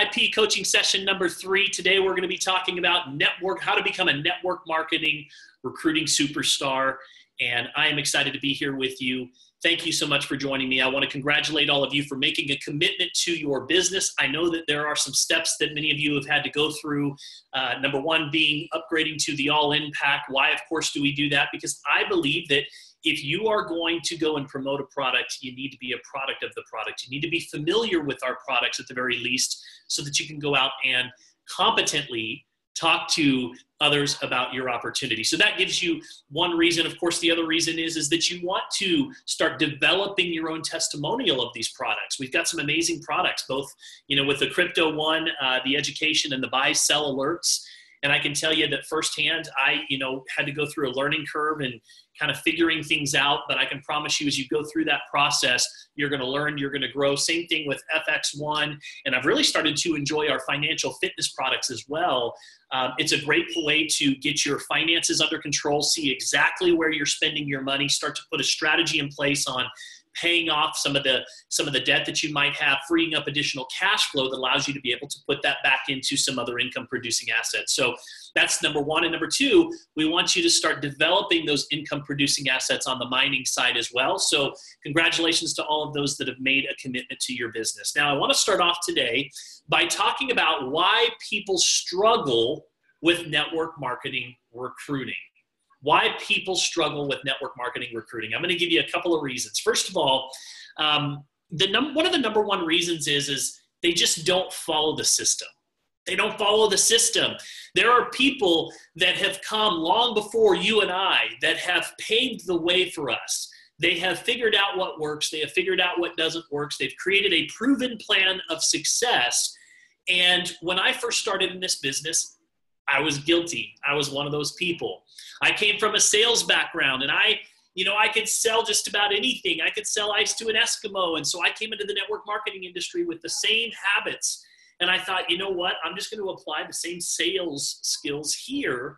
VIP coaching session number 3. Today we're going to be talking about how to become a network marketing recruiting superstar. And I am excited to be here with you. Thank you so much for joining me. I want to congratulate all of you for making a commitment to your business. I know that there are some steps that many of you have had to go through. Number 1 being upgrading to the all-in pack. Why, of course, do we do that? Because I believe that if you are going to go and promote a product, you need to be a product of the product. You need to be familiar with our products at the very least so that you can go out and competently talk to others about your opportunity. So that gives you one reason. Of course, the other reason is that you want to start developing your own testimonial of these products. We've got some amazing products, both with the crypto one, the education, and the buy-sell alerts. And I can tell you that firsthand, I had to go through a learning curve and kind of figuring things out. But I can promise you, as you go through that process, you're going to learn, you're going to grow. Same thing with FX1. And I've really started to enjoy our financial fitness products as well. It's a great way to get your finances under control, see exactly where you're spending your money, start to put a strategy in place on paying off some of the debt that you might have, freeing up additional cash flow that allows you to be able to put that back into some other income producing assets. So that's number 1. And number 2, we want you to start developing those income producing assets on the mining side as well. So congratulations to all of those that have made a commitment to your business. Now I want to start off today by talking about why people struggle with network marketing recruiting. Why people struggle with network marketing recruiting. I'm going to give you a couple of reasons. First of all, one of the number 1 reasons is they just don't follow the system. They don't follow the system. There are people that have come long before you and I that have paved the way for us. They have figured out what works. They have figured out what doesn't work. They've created a proven plan of success. And when I first started in this business, I was guilty. I was one of those people. I came from a sales background, and I could sell just about anything. I could sell ice to an Eskimo. And so I came into the network marketing industry with the same habits. And I thought, you know what? I'm just going to apply the same sales skills here.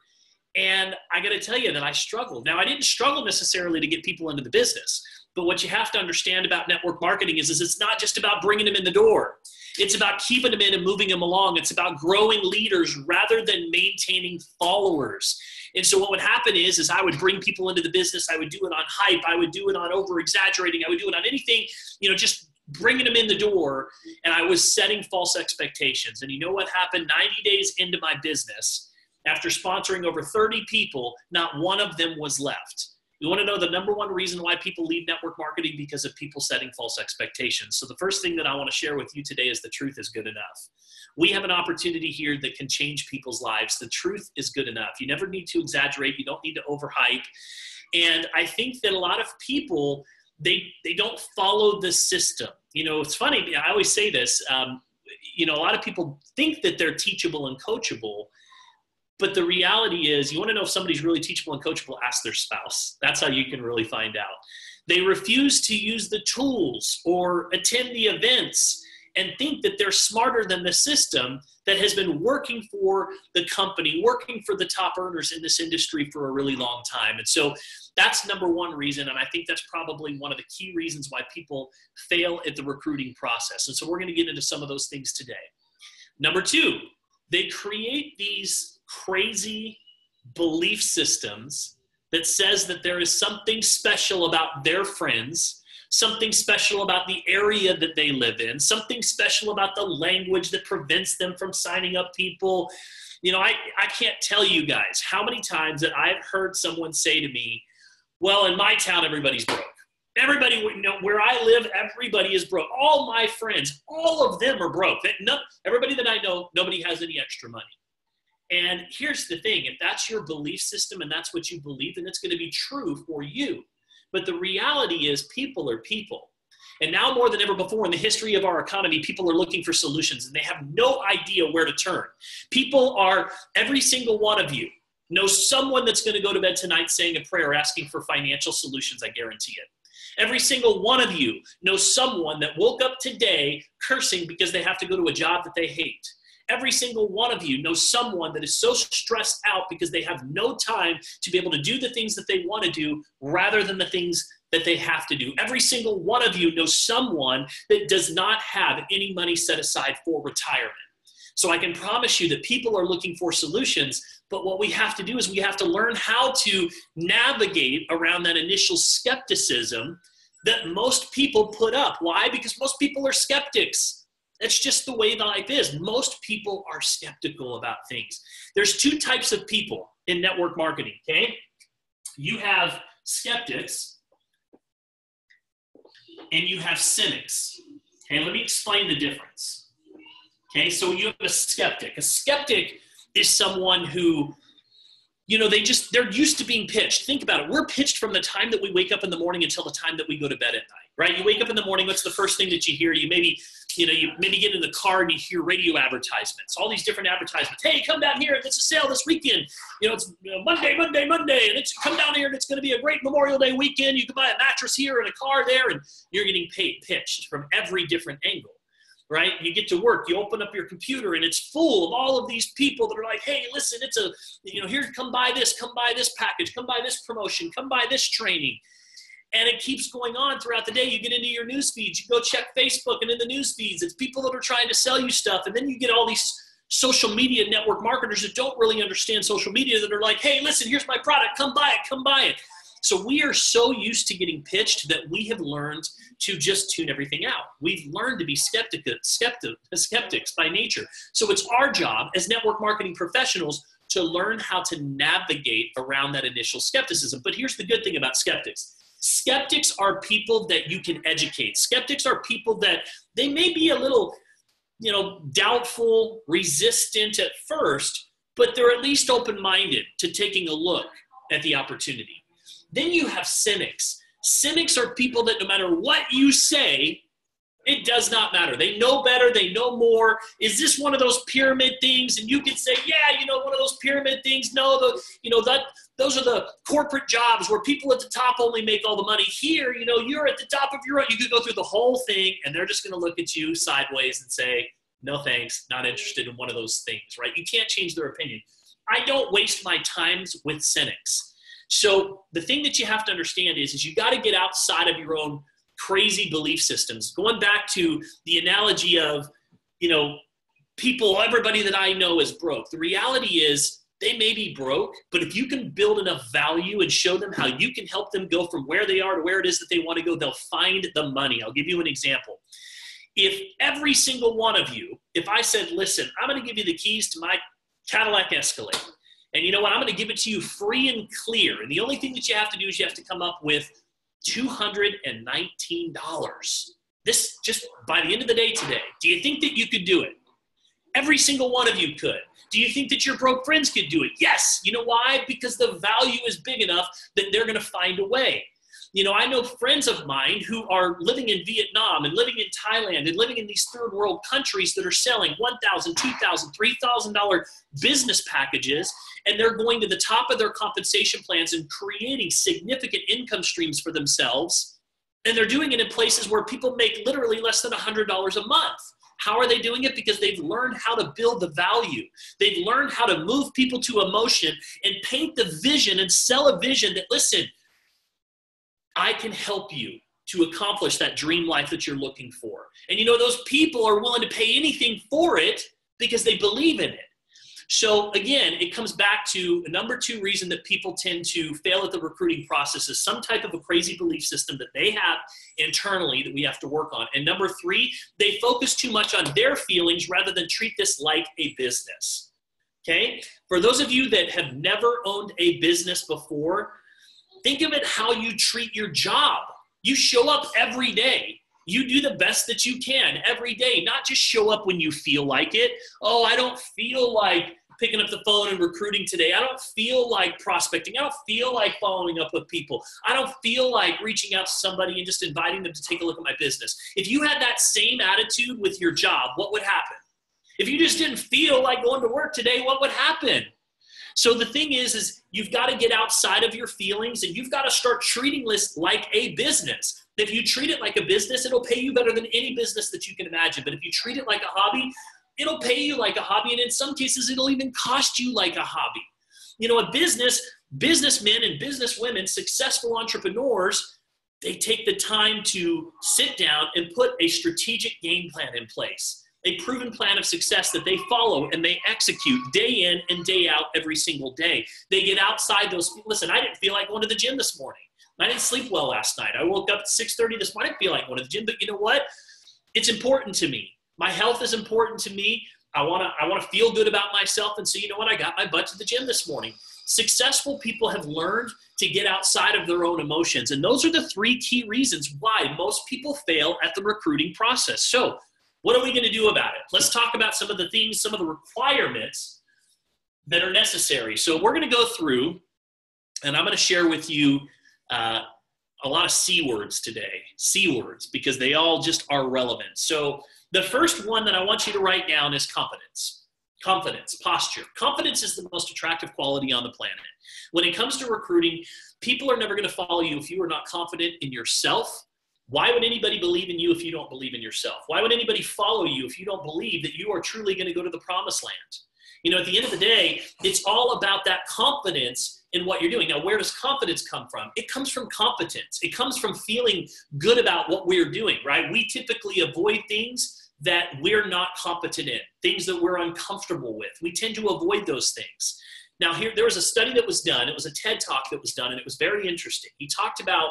And I got to tell you that I struggled. Now, I didn't struggle necessarily to get people into the business. But what you have to understand about network marketing is it's not just about bringing them in the door. It's about keeping them in and moving them along. It's about growing leaders rather than maintaining followers. And so what would happen is I would bring people into the business. I would do it on hype. I would do it on over-exaggerating. I would do it on anything, just bringing them in the door. And I was setting false expectations. And you know what happened? 90 days into my business, after sponsoring over 30 people, not one of them was left. You want to know the number 1 reason why people leave network marketing? Because of people setting false expectations. So the first thing that I want to share with you today is the truth is good enough. We have an opportunity here that can change people's lives. The truth is good enough. You never need to exaggerate. You don't need to overhype. And I think that a lot of people, they don't follow the system. It's funny. I always say this. A lot of people think that they're teachable and coachable. But the reality is, you want to know if somebody's really teachable and coachable, ask their spouse. That's how you can really find out. They refuse to use the tools or attend the events and think that they're smarter than the system that has been working for the company, working for the top earners in this industry for a really long time. And so that's number 1 reason, and I think that's probably one of the key reasons why people fail at the recruiting process. And so we're going to get into some of those things today. Number 2, they create these crazy belief systems that says that there is something special about their friends, something special about the area that they live in, something special about the language that prevents them from signing up people. I can't tell you guys how many times that I've heard someone say to me, well, in my town, everybody's broke. Everybody, where I live, everybody is broke. All my friends, all of them are broke. Everybody that I know, nobody has any extra money. And here's the thing, if that's your belief system and that's what you believe, then it's going to be true for you. But the reality is people are people. And now more than ever before in the history of our economy, people are looking for solutions and they have no idea where to turn. Every single one of you knows someone that's going to go to bed tonight saying a prayer asking for financial solutions, I guarantee it. Every single one of you knows someone that woke up today cursing because they have to go to a job that they hate. Every single one of you knows someone that is so stressed out because they have no time to be able to do the things that they want to do rather than the things that they have to do. Every single one of you knows someone that does not have any money set aside for retirement. So I can promise you that people are looking for solutions, but what we have to do is we have to learn how to navigate around that initial skepticism that most people put up. Why? Because most people are skeptics. That's just the way life is. Most people are skeptical about things. There's two types of people in network marketing, okay? You have skeptics and you have cynics. Okay, let me explain the difference. Okay, so you have a skeptic. A skeptic is someone who, you know, they're used to being pitched. Think about it. We're pitched from the time that we wake up in the morning until the time that we go to bed at night, right? You wake up in the morning, what's the first thing that you hear? You maybe get in the car and you hear radio advertisements, all these different advertisements. Hey, come down here, it's a sale this weekend. You know, it's Monday, and it's come down here and it's going to be a great Memorial Day weekend. You can buy a mattress here and a car there, and you're getting pitched from every different angle. Right? You get to work, you open up your computer, and it's full of all of these people that are like, hey, listen, here, come buy this package, come buy this promotion, come buy this training. And it keeps going on throughout the day. You get into your news feeds, you go check Facebook, and in the news feeds, it's people that are trying to sell you stuff. And then you get all these social media network marketers that don't really understand social media that are like, hey, listen, here's my product, come buy it. So we are so used to getting pitched that we have learned to just tune everything out. We've learned to be skeptics by nature. So it's our job as network marketing professionals to learn how to navigate around that initial skepticism. But here's the good thing about skeptics. Skeptics are people that you can educate. Skeptics are people that they may be a little, doubtful, resistant at first, but they're at least open-minded to taking a look at the opportunity. Then you have cynics. Cynics are people that no matter what you say, it does not matter. They know better. They know more. Is this one of those pyramid things? And you can say, yeah, one of those pyramid things. No, those are the corporate jobs where people at the top only make all the money. Here, you're at the top of your own. You could go through the whole thing, and they're just going to look at you sideways and say, no thanks, not interested in one of those things, right? You can't change their opinion. I don't waste my times with cynics. So the thing that you have to understand is you got to get outside of your own crazy belief systems. Going back to the analogy of, everybody that I know is broke. The reality is they may be broke, but if you can build enough value and show them how you can help them go from where they are to where it is that they want to go, they'll find the money. I'll give you an example. If every single one of you, if I said, listen, I'm going to give you the keys to my Cadillac Escalade. And you know what? I'm going to give it to you free and clear. And the only thing that you have to do is you have to come up with $219. This just by the end of the day today. Do you think that you could do it? Every single one of you could. Do you think that your broke friends could do it? Yes. You know why? Because the value is big enough that they're going to find a way. I know friends of mine who are living in Vietnam and living in Thailand and living in these third world countries that are selling $1,000, $2,000, $3,000 business packages, and they're going to the top of their compensation plans and creating significant income streams for themselves. And they're doing it in places where people make literally less than $100 a month. How are they doing it? Because they've learned how to build the value. They've learned how to move people to emotion and paint the vision and sell a vision that, listen, I can help you to accomplish that dream life that you're looking for. And those people are willing to pay anything for it because they believe in it. So again, it comes back to a number two reason that people tend to fail at the recruiting process is some type of a crazy belief system that they have internally that we have to work on. And number three, they focus too much on their feelings rather than treat this like a business. Okay? For those of you that have never owned a business before, think of it how you treat your job. You show up every day. You do the best that you can every day, not just show up when you feel like it. Oh, I don't feel like picking up the phone and recruiting today. I don't feel like prospecting. I don't feel like following up with people. I don't feel like reaching out to somebody and just inviting them to take a look at my business. If you had that same attitude with your job, what would happen? If you just didn't feel like going to work today, what would happen? So the thing is you've got to get outside of your feelings and you've got to start treating this like a business. If you treat it like a business, it'll pay you better than any business that you can imagine. But if you treat it like a hobby, it'll pay you like a hobby. And in some cases, it'll even cost you like a hobby. A businessmen and businesswomen, successful entrepreneurs, they take the time to sit down and put a strategic game plan in place. a proven plan of success that they follow and they execute day in and day out every single day. They get outside those. Listen, I didn't feel like going to the gym this morning. I didn't sleep well last night. I woke up at 6:30 this morning. I didn't feel like going to the gym, but you know what? It's important to me. My health is important to me. I want to feel good about myself. And so you know what? I got my butt to the gym this morning. Successful people have learned to get outside of their own emotions. And those are the 3 key reasons why most people fail at the recruiting process. So what are we going to do about it? Let's talk about some of the things, some of the requirements that are necessary. So we're going to go through, and I'm going to share with you a lot of C words today. C words, because they all just are relevant. So the first one that I want you to write down is confidence. Confidence, posture. Confidence is the most attractive quality on the planet. When it comes to recruiting, people are never going to follow you if you are not confident in yourself. Why would anybody believe in you if you don't believe in yourself? Why would anybody follow you if you don't believe that you are truly going to go to the promised land? You know, at the end of the day, it's all about that confidence in what you're doing. Now, where does confidence come from? It comes from competence. It comes from feeling good about what we're doing, right? We typically avoid things that we're not competent in, things that we're uncomfortable with. We tend to avoid those things. Now, there was a study that was done. It was a TED Talk that was done, and it was very interesting. He talked about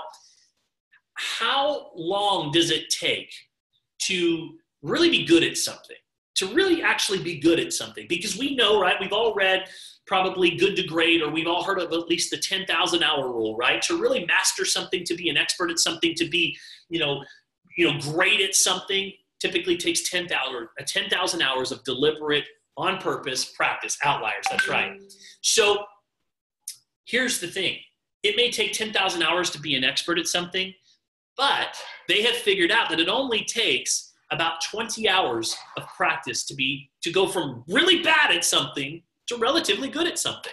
how long does it take to really be good at something, to really actually be good at something. Because we know, right, we've all read probably Good to Great, or we've all heard of at least the 10,000 hour rule, right? To really master something, to be an expert at something, to be, great at something, typically takes 10,000 hours of deliberate, on purpose practice. Outliers, that's right. So here's the thing. It may take 10,000 hours to be an expert at something, but they have figured out that it only takes about 20 hours of practice to go from really bad at something to relatively good at something.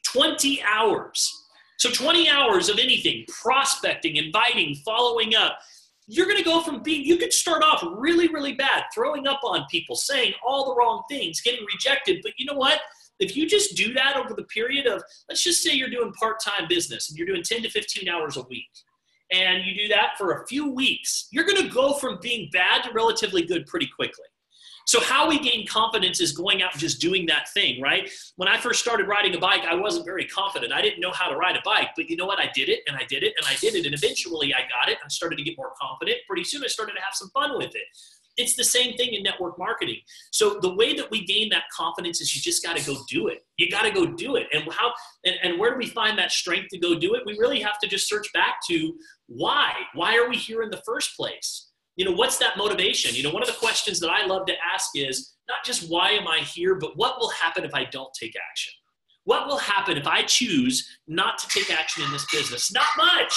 20 hours. So 20 hours of anything, prospecting, inviting, following up. You're going to go from you could start off really, really bad, throwing up on people, saying all the wrong things, getting rejected. But you know what? If you just do that over the period of, let's just say you're doing part-time business and you're doing 10 to 15 hours a week, and you do that for a few weeks, you're going to go from being bad to relatively good pretty quickly. So how we gain confidence is going out and just doing that thing, right? When I first started riding a bike, I wasn't very confident. I didn't know how to ride a bike, but you know what? I did it, and I did it, and I did it, and eventually I got it. I started to get more confident. Pretty soon I started to have some fun with it. It's the same thing in network marketing. So the way that we gain that confidence is you just got to go do it. You got to go do it. And where do we find that strength to go do it? We really have to just search back to why. Why are we here in the first place? What's that motivation? One of the questions that I love to ask is not just why am I here, but what will happen if I don't take action? What will happen if I choose not to take action in this business? Not much.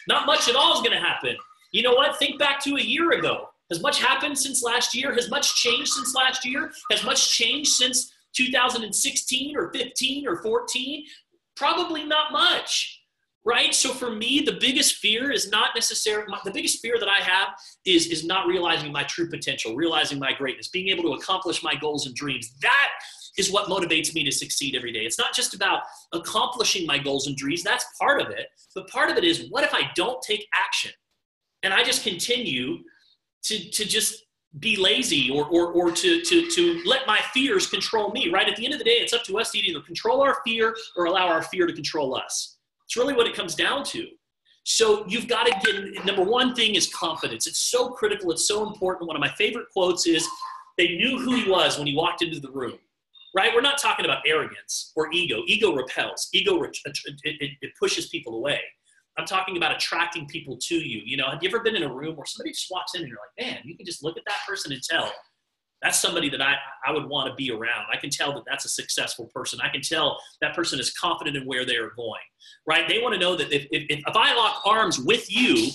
Not much at all is going to happen. You know what? Think back to a year ago. Has much happened since last year? Has much changed since last year? Has much changed since 2016 or 15 or 14? Probably not much. Right? So for me, the biggest fear is not necessarily, the biggest fear that I have is not realizing my true potential, realizing my greatness, being able to accomplish my goals and dreams. That is what motivates me to succeed every day. It's not just about accomplishing my goals and dreams. That's part of it. But part of it is, what if I don't take action and I just continue to just be lazy or to let my fears control me, right? At the end of the day, it's up to us to either control our fear or allow our fear to control us. It's really what it comes down to. So you've got to get, number one thing is confidence. It's so critical. It's so important. One of my favorite quotes is, they knew who he was when he walked into the room, right? We're not talking about arrogance or ego. Ego repels. It pushes people away. I'm talking about attracting people to you. Have you ever been in a room where somebody just walks in and you're like, man, you can just look at that person and tell that's somebody that I would want to be around. I can tell that that's a successful person. I can tell that person is confident in where they are going, right? They want to know that if I lock arms with you,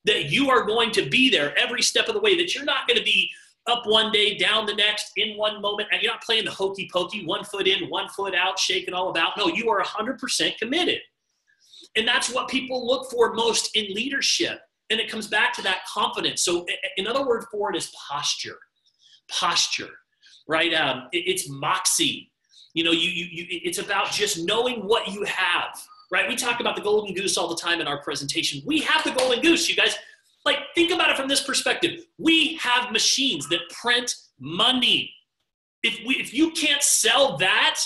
that you are going to be there every step of the way, that you're not going to be up one day, down the next, in one moment, and you're not playing the hokey pokey, 1 foot in, 1 foot out, shaking all about. No, you are 100% committed. And that's what people look for most in leadership. And it comes back to that confidence. So another word for it is posture. Posture, right? It's moxie. It's about just knowing what you have, right? We talk about the golden goose all the time in our presentation. We have the golden goose, you guys. Like, think about it from this perspective. We have machines that print money. If you can't sell that,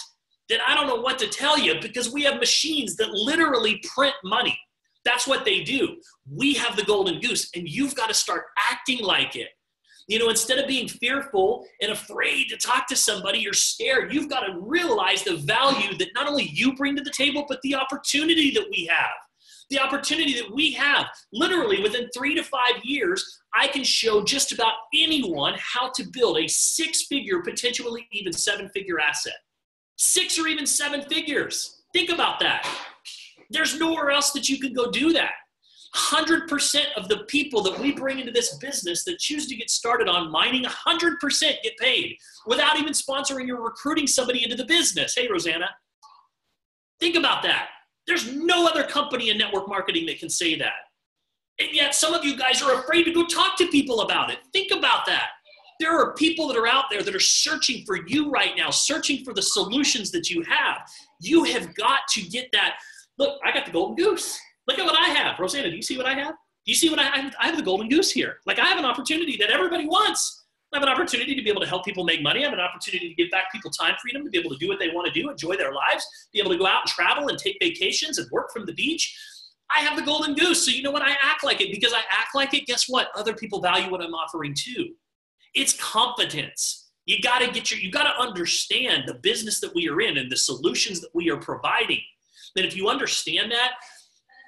then I don't know what to tell you, because we have machines that literally print money. That's what they do. We have the golden goose, and you've got to start acting like it. Instead of being fearful and afraid to talk to somebody, you're scared. You've got to realize the value that not only you bring to the table, but the opportunity that we have. The opportunity that we have. Literally, within 3 to 5 years, I can show just about anyone how to build a 6-figure, potentially even 7-figure asset. 6 or even 7 figures. Think about that. There's nowhere else that you can go do that. 100% of the people that we bring into this business that choose to get started on mining, 100% get paid without even sponsoring or recruiting somebody into the business. Hey, Rosanna. Think about that. There's no other company in network marketing that can say that. And yet some of you guys are afraid to go talk to people about it. Think about that. There are people that are out there that are searching for you right now, searching for the solutions that you have. You have got to get that. Look, I got the golden goose. Look at what I have. Rosanna, do you see what I have? Do you see what I have? I have the golden goose here. Like, I have an opportunity that everybody wants. I have an opportunity to be able to help people make money. I have an opportunity to give back people time freedom, to be able to do what they want to do, enjoy their lives, be able to go out and travel and take vacations and work from the beach. I have the golden goose. So you know what? I act like it. Because I act like it, guess what? Other people value what I'm offering too. It's confidence. You got to understand the business that we are in and the solutions that we are providing. Then if you understand that,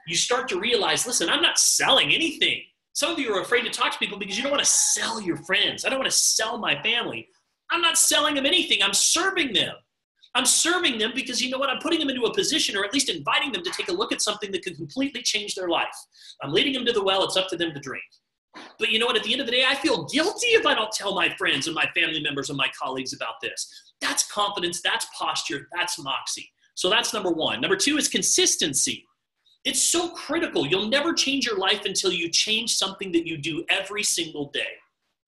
you start to realize, listen, I'm not selling anything. Some of you are afraid to talk to people because you don't want to sell your friends. I don't want to sell my family. I'm not selling them anything. I'm serving them. I'm serving them because you know what? I'm putting them into a position, or at least inviting them to take a look at something that could completely change their life. I'm leading them to the well. It's up to them to drink. But you know what? At the end of the day, I feel guilty if I don't tell my friends and my family members and my colleagues about this. That's confidence. That's posture. That's moxie. So that's number one. Number two is consistency. It's so critical. You'll never change your life until you change something that you do every single day.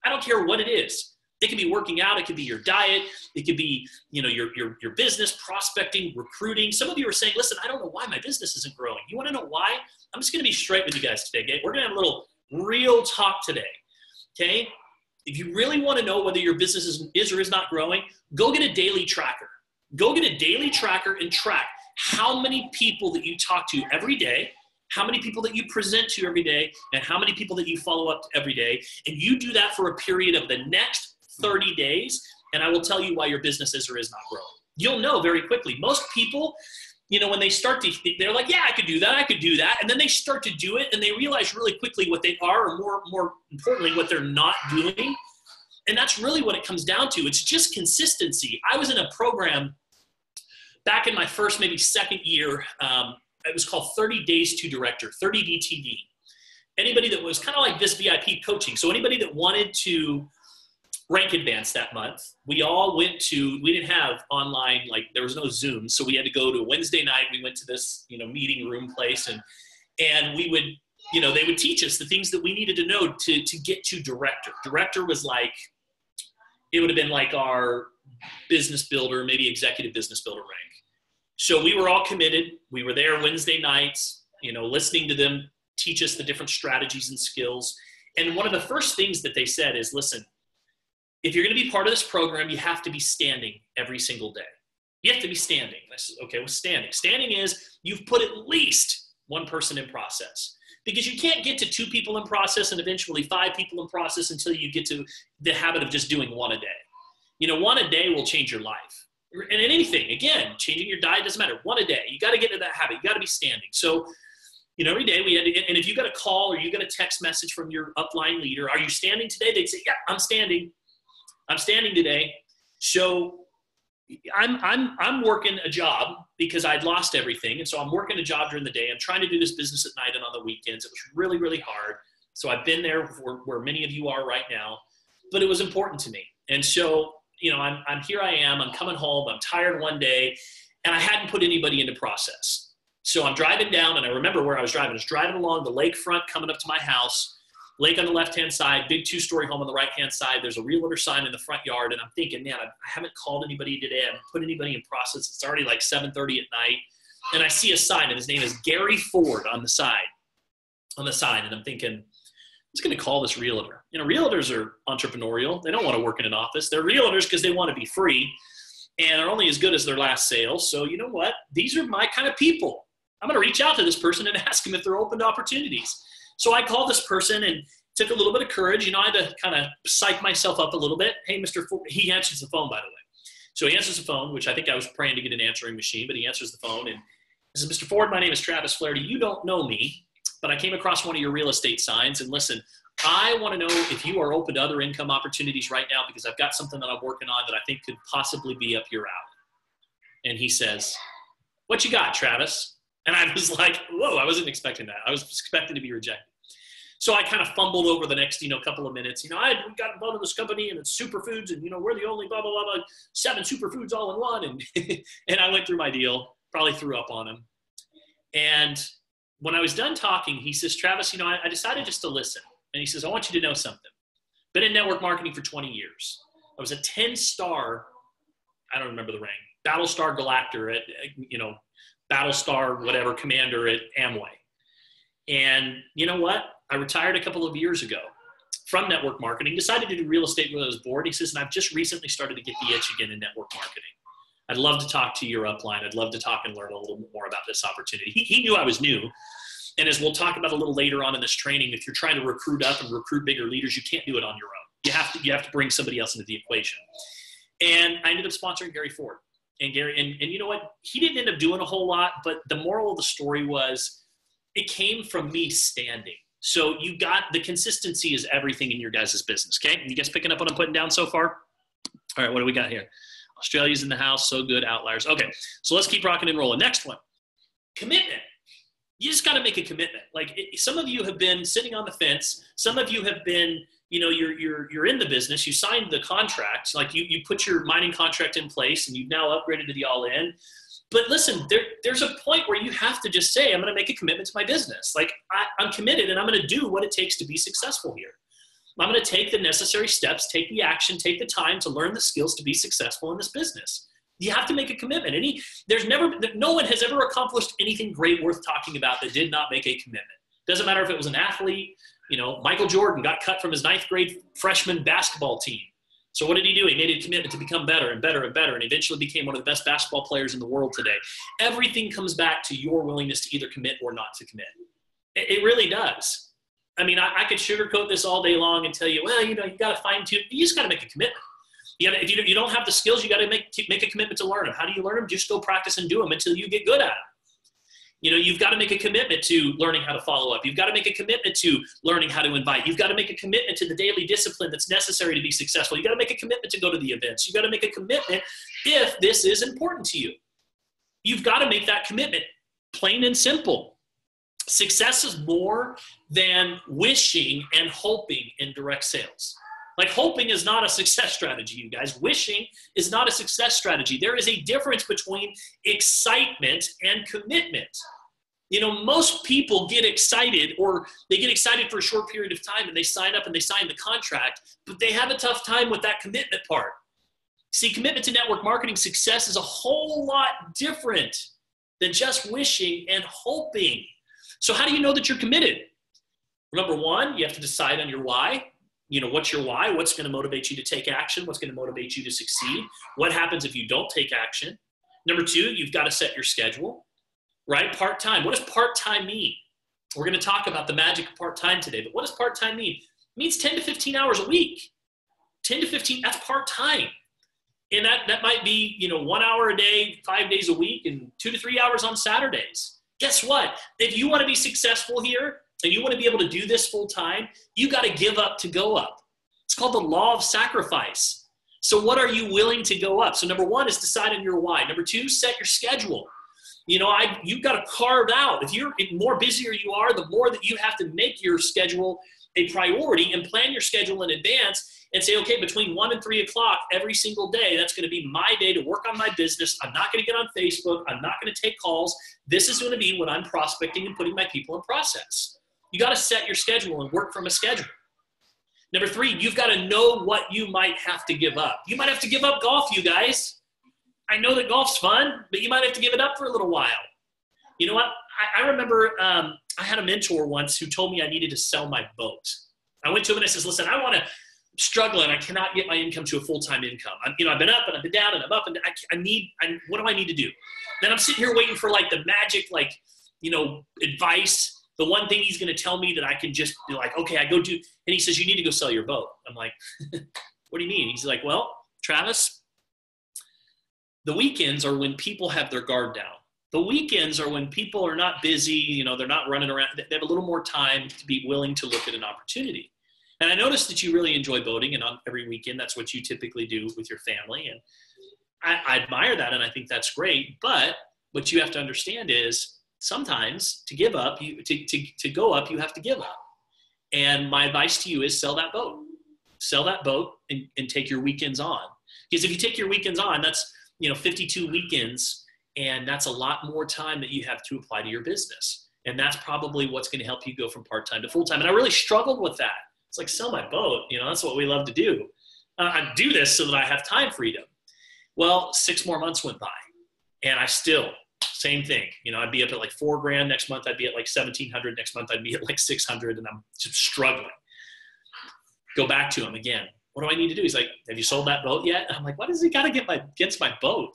I don't care what it is. It could be working out. It could be your diet. It could be, your business, prospecting, recruiting. Some of you are saying, listen, I don't know why my business isn't growing. You want to know why? I'm just going to be straight with you guys today. Okay? We're going to have a little real talk today. Okay? If you really want to know whether your business is or is not growing, go get a daily tracker. Go get a daily tracker and track how many people that you talk to every day, how many people that you present to every day, and how many people that you follow up every day. And you do that for a period of the next 30 days, and I will tell you why your business is or is not growing. You'll know very quickly. Most people, when they start to, they're like, yeah, I could do that. And then they start to do it, and they realize really quickly what they are, or more importantly, what they're not doing. And that's really what it comes down to. It's just consistency. I was in a program back in my first, maybe second year. It was called 30 Days to Director, 30 DTD. Anybody that was kind of like this VIP coaching. So anybody that wanted to rank advance that month, we didn't have online, like there was no Zoom. So we had to go to a Wednesday night. We went to this, meeting room place, and we would, they would teach us the things that we needed to know to get to director. Director was like, it would have been like our business builder, maybe executive business builder rank. So we were all committed. We were there Wednesday nights, listening to them teach us the different strategies and skills. And one of the first things that they said is, listen, if you're going to be part of this program, you have to be standing every single day. You have to be standing. I said, okay, what's standing? Standing is you've put at least one person in process. Because you can't get to 2 people in process and eventually 5 people in process until you get to the habit of just doing 1 a day. 1 a day will change your life. And in anything, again, changing your diet doesn't matter. 1 a day. You got to get into that habit. You got to be standing. So, every day we had to, and if you got a call or you got a text message from your upline leader, are you standing today? They'd say, yeah, I'm standing. I'm standing today. So I'm working a job because I'd lost everything. And so I'm working a job during the day. I'm trying to do this business at night and on the weekends. It was really, really hard. So I've been there where many of you are right now, but it was important to me. And so, I'm here I am, I'm coming home, I'm tired one day, and I hadn't put anybody into process. So I'm driving down, and I remember where I was driving. I was driving along the lakefront coming up to my house, lake on the left-hand side, big 2-story home on the right-hand side. There's a realtor sign in the front yard, and I'm thinking, man, I haven't called anybody today. I haven't put anybody in process. It's already like 7:30 at night, and I see a sign, and his name is Gary Ford on the sign, and I'm thinking, was going to call this realtor. Realtors are entrepreneurial. They don't want to work in an office. They're realtors because they want to be free, and are only as good as their last sale. So you know what? These are my kind of people. I'm going to reach out to this person and ask them if they're open to opportunities. So I called this person and took a little bit of courage. I had to kind of psych myself up a little bit. Hey, Mr. Ford, he answers the phone, by the way. So he answers the phone, which I think I was praying to get an answering machine, but he answers the phone and he says, Mr. Ford, my name is Travis Flaherty. You don't know me, but I came across one of your real estate signs. And listen, I want to know if you are open to other income opportunities right now, because I've got something that I'm working on that I think could possibly be up your alley. And he says, what you got, Travis? And I was like, whoa, I wasn't expecting that. I was expecting to be rejected. So I kind of fumbled over the next, couple of minutes. We got involved in this company and it's superfoods, and, we're the only blah, blah, blah, blah, 7 superfoods all in one. And, and I went through my deal, probably threw up on him. And when I was done talking, he says, Travis, I decided just to listen. And he says, I want you to know something. Been in network marketing for 20 years. I was a 10-star, I don't remember the rank, Battlestar Galactor at, Battlestar whatever commander at Amway. And you know what? I retired a couple of years ago from network marketing, decided to do real estate when I was bored. He says, and I've just recently started to get the itch again in network marketing. I'd love to talk to your upline. I'd love to talk and learn a little more about this opportunity. He knew I was new. And as we'll talk about a little later on in this training, if you're trying to recruit up and recruit bigger leaders, you can't do it on your own. You have to bring somebody else into the equation. And I ended up sponsoring Gary Ford. And Gary, and you know what? He didn't end up doing a whole lot, but the moral of the story was it came from me standing. So you got the consistency is everything in your guys' business. Okay. You guys picking up what I'm putting down so far? All right. What do we got here? Australia's in the house. So good. Outliers. Okay. So let's keep rocking and rolling. Next one, commitment. You just got to make a commitment. Some of you have been sitting on the fence. Some of you have been, you're in the business. You signed the contract. You put your mining contract in place and you've now upgraded to the all in. But listen, there's a point where you have to just say, I'm going to make a commitment to my business. I'm committed and I'm going to do what it takes to be successful here. I'm going to take the necessary steps, take the action, take the time to learn the skills to be successful in this business. You have to make a commitment. No one has ever accomplished anything great worth talking about that did not make a commitment. Doesn't matter if it was an athlete. Michael Jordan got cut from his 9th grade freshman basketball team. So what did he do? He made a commitment to become better and better and better, and eventually became one of the best basketball players in the world today. Everything comes back to your willingness to either commit or not to commit. It really does. I could sugarcoat this all day long and tell you, well, you got to fine tune. You just got to make a commitment. If you don't have the skills, you got to make a commitment to learn them. How do you learn them? Just go practice and do them until you get good at them. You've got to make a commitment to learning how to follow up. You've got to make a commitment to learning how to invite. You've got to make a commitment to the daily discipline that's necessary to be successful. You've got to make a commitment to go to the events. You've got to make a commitment if this is important to you. You've got to make that commitment, plain and simple. Success is more than wishing and hoping in direct sales. Hoping is not a success strategy, you guys. Wishing is not a success strategy. There is a difference between excitement and commitment. Most people get excited, or they get excited for a short period of time and they sign up and they sign the contract, but they have a tough time with that commitment part. See, commitment to network marketing success is a whole lot different than just wishing and hoping. So how do you know that you're committed? Number one, you have to decide on your why. What's your why? What's going to motivate you to take action? What's going to motivate you to succeed? What happens if you don't take action? Number two, you've got to set your schedule, right? Part-time. What does part-time mean? We're going to talk about the magic of part-time today, but what does part-time mean? It means 10 to 15 hours a week. 10 to 15, that's part-time. And that might be, 1 hour a day, 5 days a week, and 2 to 3 hours on Saturdays. Guess what? If you want to be successful here, and you want to be able to do this full time, you got to give up to go up. It's called the law of sacrifice. So what are you willing to go up? So number one is decide on your why. Number two, set your schedule. You've got to carve out. The more busier you are, the more that you have to make your schedule a priority and plan your schedule in advance and say, okay, between 1 and 3 o'clock every single day, that's going to be my day to work on my business. I'm not going to get on Facebook. I'm not going to take calls. This is going to be when I'm prospecting and putting my people in process. You got to set your schedule and work from a schedule. Number three, you've got to know what you might have to give up. You might have to give up golf, you guys. I know that golf's fun, but you might have to give it up for a little while. You know what? I remember I had a mentor once who told me I needed to sell my boat. I went to him and I says, listen, I want to struggle and I cannot get my income to a full-time income. I've been up and I've been down and I'm up and what do I need to do? Then I'm sitting here waiting for like the magic, like, advice. The one thing he's going to tell me that I can just be like, okay, I go do, and he says, you need to go sell your boat. I'm like, what do you mean? He's like, well, Travis, the weekends are when people have their guard down. The weekends are when people are not busy, they're not running around. They have a little more time to be willing to look at an opportunity. And I noticed that you really enjoy boating, and on every weekend, that's what you typically do with your family. And I admire that, and I think that's great. But what you have to understand is sometimes to give up, to go up, you have to give up. And my advice to you is sell that boat. Sell that boat and take your weekends on. Because if you take your weekends on, that's 52 weekends, and that's a lot more time that you have to apply to your business. And that's probably what's going to help you go from part-time to full-time. And I really struggled with that. It's like, sell my boat. That's what we love to do. I do this so that I have time freedom. Well, 6 more months went by, and I still, same thing. I'd be up at like $4,000. Next month, I'd be at like 1,700. Next month, I'd be at like 600, and I'm just struggling. Go back to him again. What do I need to do? He's like, have you sold that boat yet? And I'm like, why does he got to get against my boat?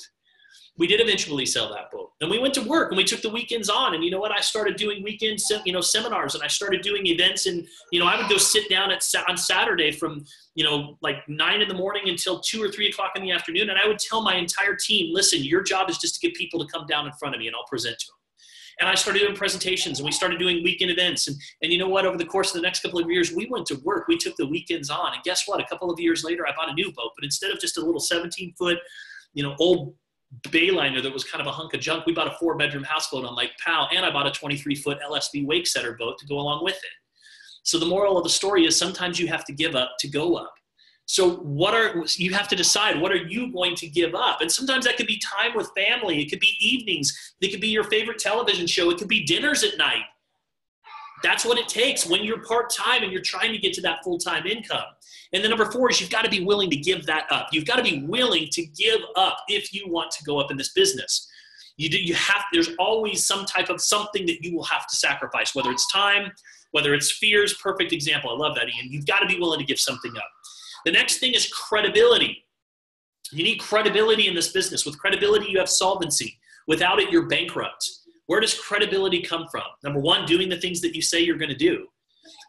We did eventually sell that boat. And we went to work and we took the weekends on. And you know what? I started doing weekend, seminars, and I started doing events. And, I would go sit down on Saturday from, like 9 in the morning until 2 or 3 o'clock in the afternoon. And I would tell my entire team, listen, your job is just to get people to come down in front of me and I'll present to them. And I started doing presentations and we started doing weekend events. And you know what? Over the course of the next couple of years, we went to work. We took the weekends on. And guess what? A couple of years later, I bought a new boat. But instead of just a little 17-foot, old Bayliner that was kind of a hunk of junk, we bought a 4-bedroom houseboat on Lake Powell, and I bought a 23-foot LSB wake setter boat to go along with it. So the moral of the story is sometimes you have to give up to go up. So you have to decide, what are you going to give up? And sometimes that could be time with family. It could be evenings. It could be your favorite television show. It could be dinners at night. That's what it takes when you're part-time and you're trying to get to that full-time income. And then number 4 is you've got to be willing to give that up. You've got to be willing to give up if you want to go up in this business. There's always some type of something that you will have to sacrifice, whether it's time, whether it's fears. Perfect example. I love that, Ian. You've got to be willing to give something up. The next thing is credibility. You need credibility in this business. With credibility, you have solvency. Without it, you're bankrupt. Where does credibility come from? Number 1, doing the things that you say you're going to do.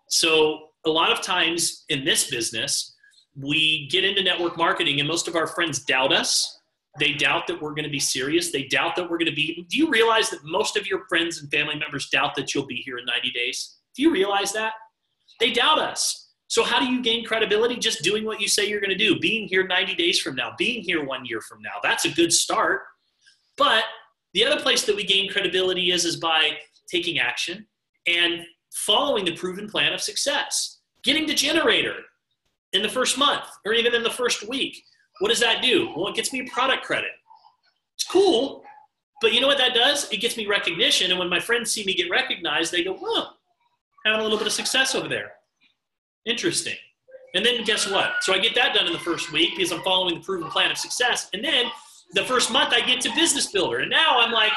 So a lot of times in this business, we get into network marketing and most of our friends doubt us. They doubt that we're going to be serious. They doubt that we're going to be. Do you realize that most of your friends and family members doubt that you'll be here in 90 days? Do you realize that? They doubt us. So how do you gain credibility? Just doing what you say you're going to do. Being here 90 days from now. Being here 1 year from now. That's a good start. But the other place that we gain credibility is by taking action and following the proven plan of success. Getting the generator in the first month or even in the first week. What does that do? Well, it gets me a product credit. It's cool, but you know what that does? It gets me recognition, and when my friends see me get recognized, they go, "Whoa, having a little bit of success over there. Interesting." And then guess what? So I get that done in the first week because I'm following the proven plan of success, and then the first month I get to Business Builder, and now I'm like,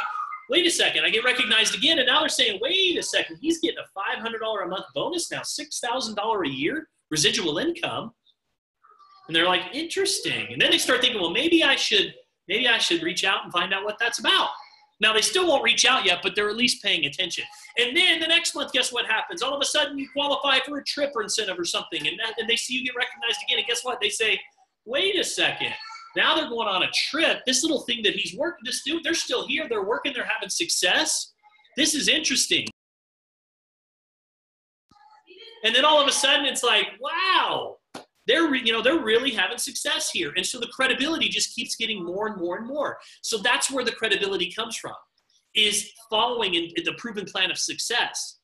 wait a second, I get recognized again, and now they're saying, wait a second, he's getting a $500 a month bonus now, $6,000 a year, residual income. And they're like, interesting. And then they start thinking, well, maybe I should reach out and find out what that's about. Now, they still won't reach out yet, but they're at least paying attention. And then the next month, guess what happens? All of a sudden, you qualify for a trip or incentive or something, and they see you get recognized again, and guess what? They say, wait a second. Now they're going on a trip. This little thing that he's working, this dude, they're still here. They're working. They're having success. This is interesting. And then all of a sudden, it's like, wow, they're really having success here. And so the credibility just keeps getting more and more and more. So that's where the credibility comes from, is following in the proven plan of success.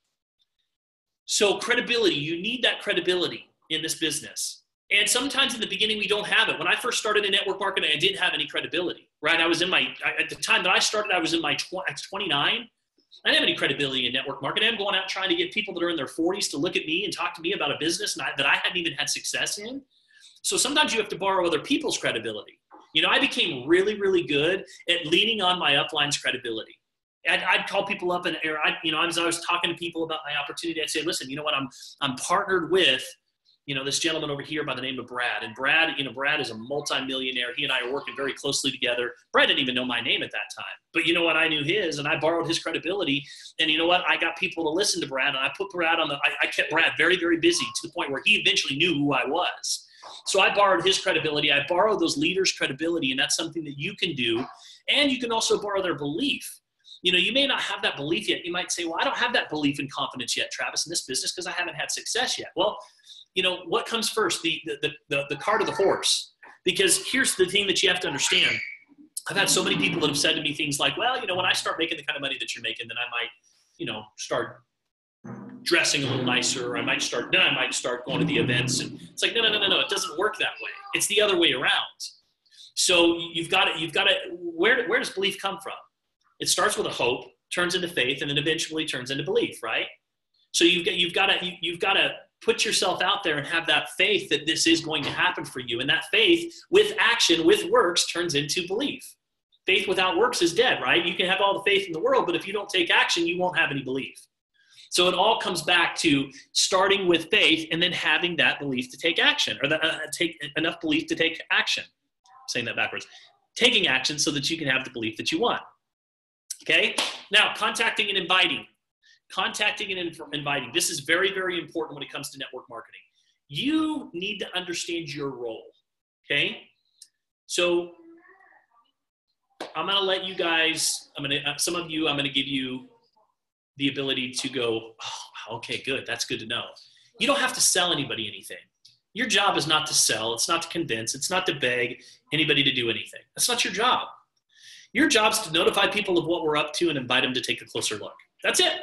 So credibility, you need that credibility in this business. And sometimes in the beginning, we don't have it. When I first started in network marketing, I didn't have any credibility, right? At the time that I started, I was in my 29. I didn't have any credibility in network marketing. I'm going out trying to get people that are in their 40s to look at me and talk to me about a business that I hadn't even had success in. So sometimes you have to borrow other people's credibility. I became really, really good at leaning on my upline's credibility. I'd call people up and as I was talking to people about my opportunity, I'd say, listen, you know what? I'm partnered with this gentleman over here by the name of Brad. And Brad, Brad is a multimillionaire. He and I are working very closely together. Brad didn't even know my name at that time. But you know what? I knew his, and I borrowed his credibility. And you know what? I got people to listen to Brad, and I put Brad I kept Brad very, very busy to the point where he eventually knew who I was. So I borrowed his credibility. I borrowed those leaders' credibility, and that's something that you can do. And you can also borrow their belief. You may not have that belief yet. You might say, well, I don't have that belief and confidence yet, Travis, in this business because I haven't had success yet. Well, what comes first, the cart or the horse? Because here's the thing that you have to understand. I've had so many people that have said to me things like, well, when I start making the kind of money that you're making, then I might, start dressing a little nicer. Or I might start going to the events. And it's like, no. It doesn't work that way. It's the other way around. So you've got to, where does belief come from? It starts with a hope, turns into faith, and then eventually turns into belief, right? So you've got to put yourself out there and have that faith that this is going to happen for you. And that faith with action, with works, turns into belief. Faith without works is dead, right? You can have all the faith in the world, but if you don't take action, you won't have any belief. So it all comes back to starting with faith and then having that belief to take action, or take enough belief to take action. I'm saying that backwards. Taking action so that you can have the belief that you want. Okay? Now, contacting and inviting. Contacting and inviting. This is very, very important when it comes to network marketing. You need to understand your role. Okay? So I'm going to let you guys, some of you, I'm going to give you the ability to go, oh, okay, good. That's good to know. You don't have to sell anybody anything. Your job is not to sell. It's not to convince. It's not to beg anybody to do anything. That's not your job. Your job is to notify people of what we're up to and invite them to take a closer look. That's it.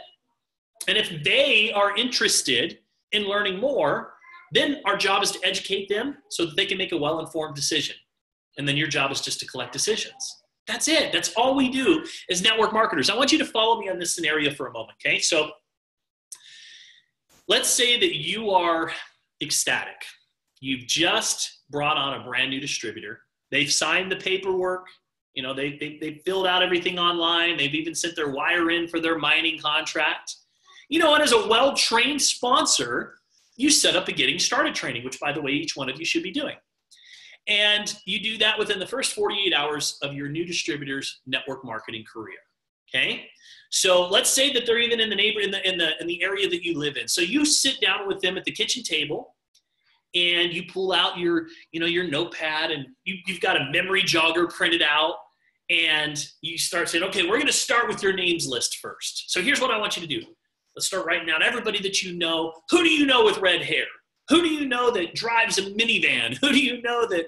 And if they are interested in learning more, then our job is to educate them so that they can make a well-informed decision. And then your job is just to collect decisions. That's it. That's all we do as network marketers. I want you to follow me on this scenario for a moment, okay? So let's say that you are ecstatic. You've just brought on a brand new distributor. They've signed the paperwork. They filled out everything online. They've even sent their wire in for their mining contract. And as a well-trained sponsor, you set up a getting started training, which, by the way, each one of you should be doing. And you do that within the first 48 hours of your new distributor's network marketing career. Okay? So let's say that they're even in the area that you live in. So you sit down with them at the kitchen table, and you pull out your notepad, and you've got a memory jogger printed out, and you start saying, okay, we're going to start with your names list first. So here's what I want you to do. Let's start writing down everybody that you know. Who do you know with red hair? Who do you know that drives a minivan? Who do you know that,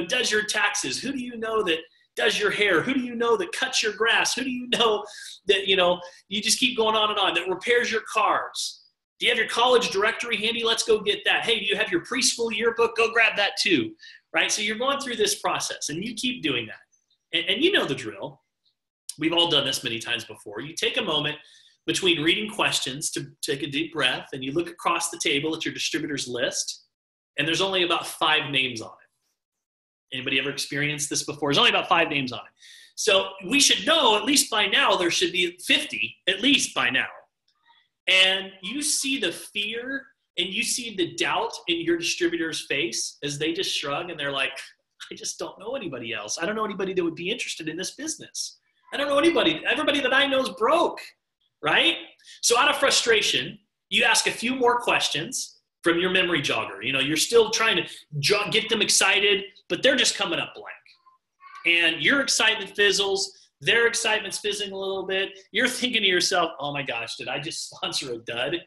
does your taxes? Who do you know that does your hair? Who do you know that cuts your grass? Who do you know that, you just keep going on and on, that repairs your cars? Do you have your college directory handy? Let's go get that. Hey, do you have your preschool yearbook? Go grab that too, right? So you're going through this process, and you keep doing that. And you know the drill. We've all done this many times before. You take a moment between reading questions to take a deep breath, and you look across the table at your distributor's list, and there's only about 5 names on it. Anybody ever experienced this before? There's only about 5 names on it. So we should know, at least by now, there should be 50, at least by now. And you see the fear and you see the doubt in your distributor's face as they just shrug and they're like, I just don't know anybody else. I don't know anybody that would be interested in this business. I don't know anybody. Everybody that I know is broke, right? So out of frustration, you ask a few more questions from your memory jogger. You're still trying to get them excited, but they're just coming up blank. And your excitement fizzles. Their excitement's fizzing a little bit. You're thinking to yourself, oh my gosh, did I just sponsor a dud?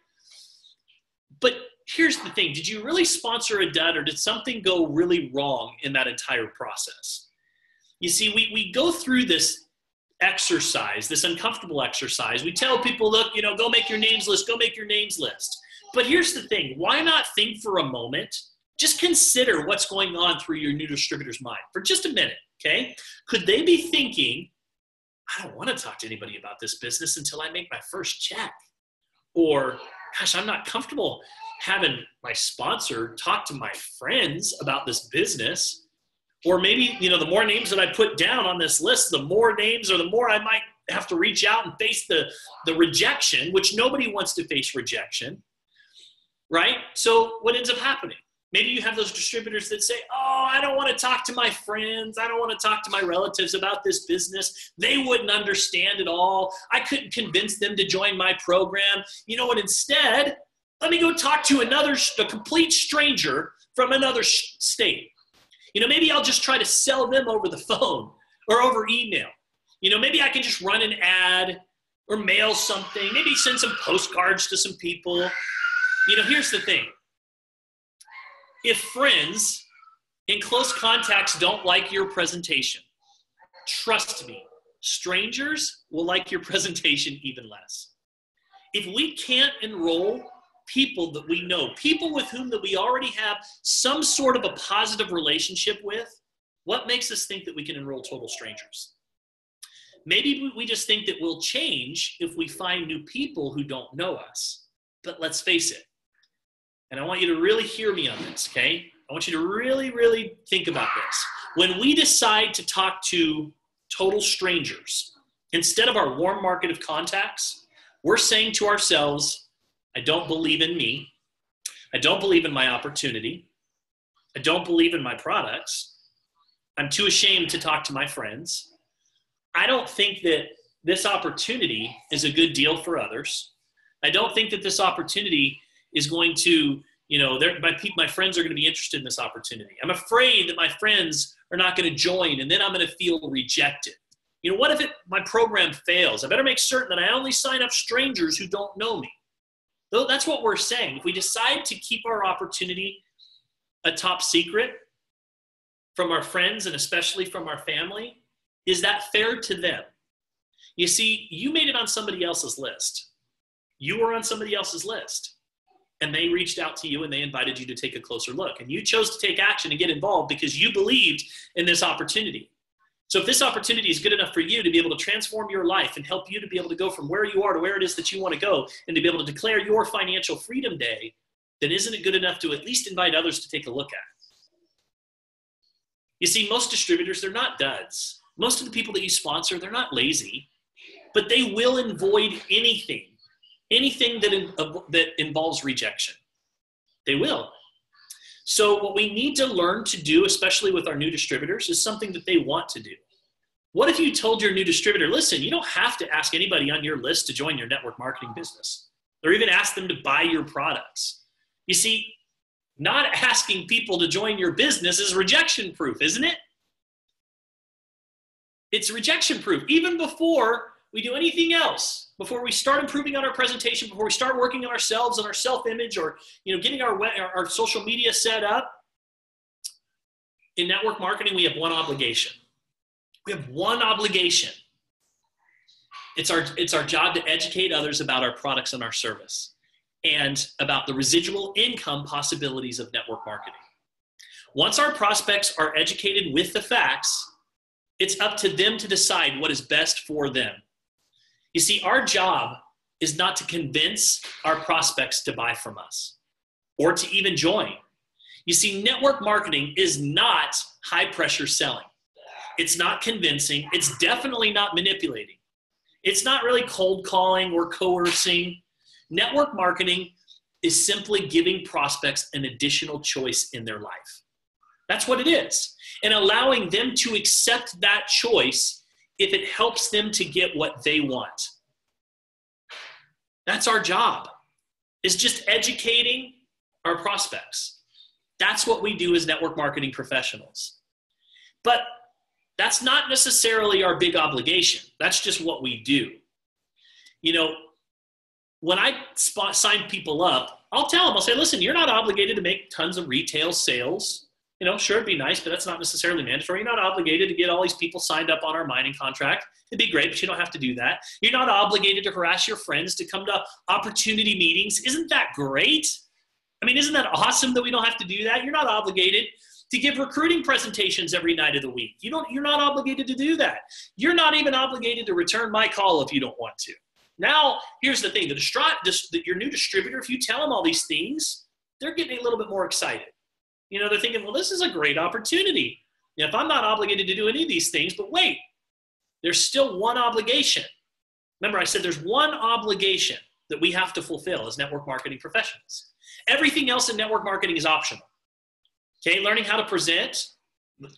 But here's the thing. Did you really sponsor a dud, or did something go really wrong in that entire process? You see, we go through this exercise, this uncomfortable exercise. We tell people, look, go make your names list, go make your names list. But here's the thing. Why not think for a moment? Just consider what's going on through your new distributor's mind for just a minute, okay? Could they be thinking, I don't want to talk to anybody about this business until I make my first check? Or, gosh, I'm not comfortable having my sponsor talk to my friends about this business. Or maybe, the more names that I put down on this list, the more names or the more I might have to reach out and face the rejection, which nobody wants to face rejection. right? So what ends up happening? Maybe you have those distributors that say, oh, I don't want to talk to my friends. I don't want to talk to my relatives about this business. They wouldn't understand it all. I couldn't convince them to join my program. You know what? Instead, let me go talk to a complete stranger from another state. You know, maybe I'll just try to sell them over the phone or over email. You know, maybe I can just run an ad or mail something, maybe send some postcards to some people. You know, here's the thing. If friends and close contacts don't like your presentation, trust me, strangers will like your presentation even less. If we can't enroll people that we know, people with whom that we already have some sort of a positive relationship with, what makes us think that we can enroll total strangers? Maybe we just think that we'll change if we find new people who don't know us. But let's face it. And I want you to really hear me on this, okay? I want you to really, really think about this. When we decide to talk to total strangers, instead of our warm market of contacts, we're saying to ourselves, I don't believe in me. I don't believe in my opportunity. I don't believe in my products. I'm too ashamed to talk to my friends. I don't think that this opportunity is a good deal for others. I don't think that this opportunity is going to, you know, my friends are going to be interested in this opportunity. I'm afraid that my friends are not going to join, and then I'm going to feel rejected. You know, what if my program fails? I better make certain that I only sign up strangers who don't know me. Though that's what we're saying. If we decide to keep our opportunity a top secret from our friends and especially from our family, is that fair to them? You see, you made it on somebody else's list. You were on somebody else's list. And they reached out to you and they invited you to take a closer look. And you chose to take action and get involved because you believed in this opportunity. So if this opportunity is good enough for you to be able to transform your life and help you to be able to go from where you are to where it is that you want to go and to be able to declare your financial freedom day, then isn't it good enough to at least invite others to take a look at? You see, most distributors, they're not duds. Most of the people that you sponsor, they're not lazy, but they will avoid anything that involves rejection. They will. So what we need to learn to do, especially with our new distributors, is something that they want to do. What if you told your new distributor, listen, you don't have to ask anybody on your list to join your network marketing business, or even ask them to buy your products? You see, not asking people to join your business is rejection proof, isn't it? It's rejection proof. Even before we do anything else, before we start improving on our presentation, before we start working on ourselves and our self-image, or getting our social media set up, in network marketing, we have one obligation. We have one obligation. It's our job to educate others about our products and our service and about the residual income possibilities of network marketing. Once our prospects are educated with the facts, it's up to them to decide what is best for them. You see, our job is not to convince our prospects to buy from us or to even join. You see, network marketing is not high-pressure selling. It's not convincing. It's definitely not manipulating. It's not really cold calling or coercing. Network marketing is simply giving prospects an additional choice in their life. That's what it is. And allowing them to accept that choice if it helps them to get what they want. That's our job, is just educating our prospects. That's what we do as network marketing professionals. But that's not necessarily our big obligation. That's just what we do. When I sign people up, I'll tell them, I'll say, listen, you're not obligated to make tons of retail sales. Sure, it'd be nice, but that's not necessarily mandatory. You're not obligated to get all these people signed up on our mining contract. It'd be great, but you don't have to do that. You're not obligated to harass your friends to come to opportunity meetings. Isn't that great? Isn't that awesome that we don't have to do that? You're not obligated to give recruiting presentations every night of the week. You're not obligated to do that. You're not even obligated to return my call if you don't want to. Now, here's the thing. Your new distributor, if you tell them all these things, they're getting a little bit more excited. They're thinking, well, this is a great opportunity. If I'm not obligated to do any of these things, but wait, there's still one obligation. Remember, I said there's one obligation that we have to fulfill as network marketing professionals. Everything else in network marketing is optional. Okay, learning how to present,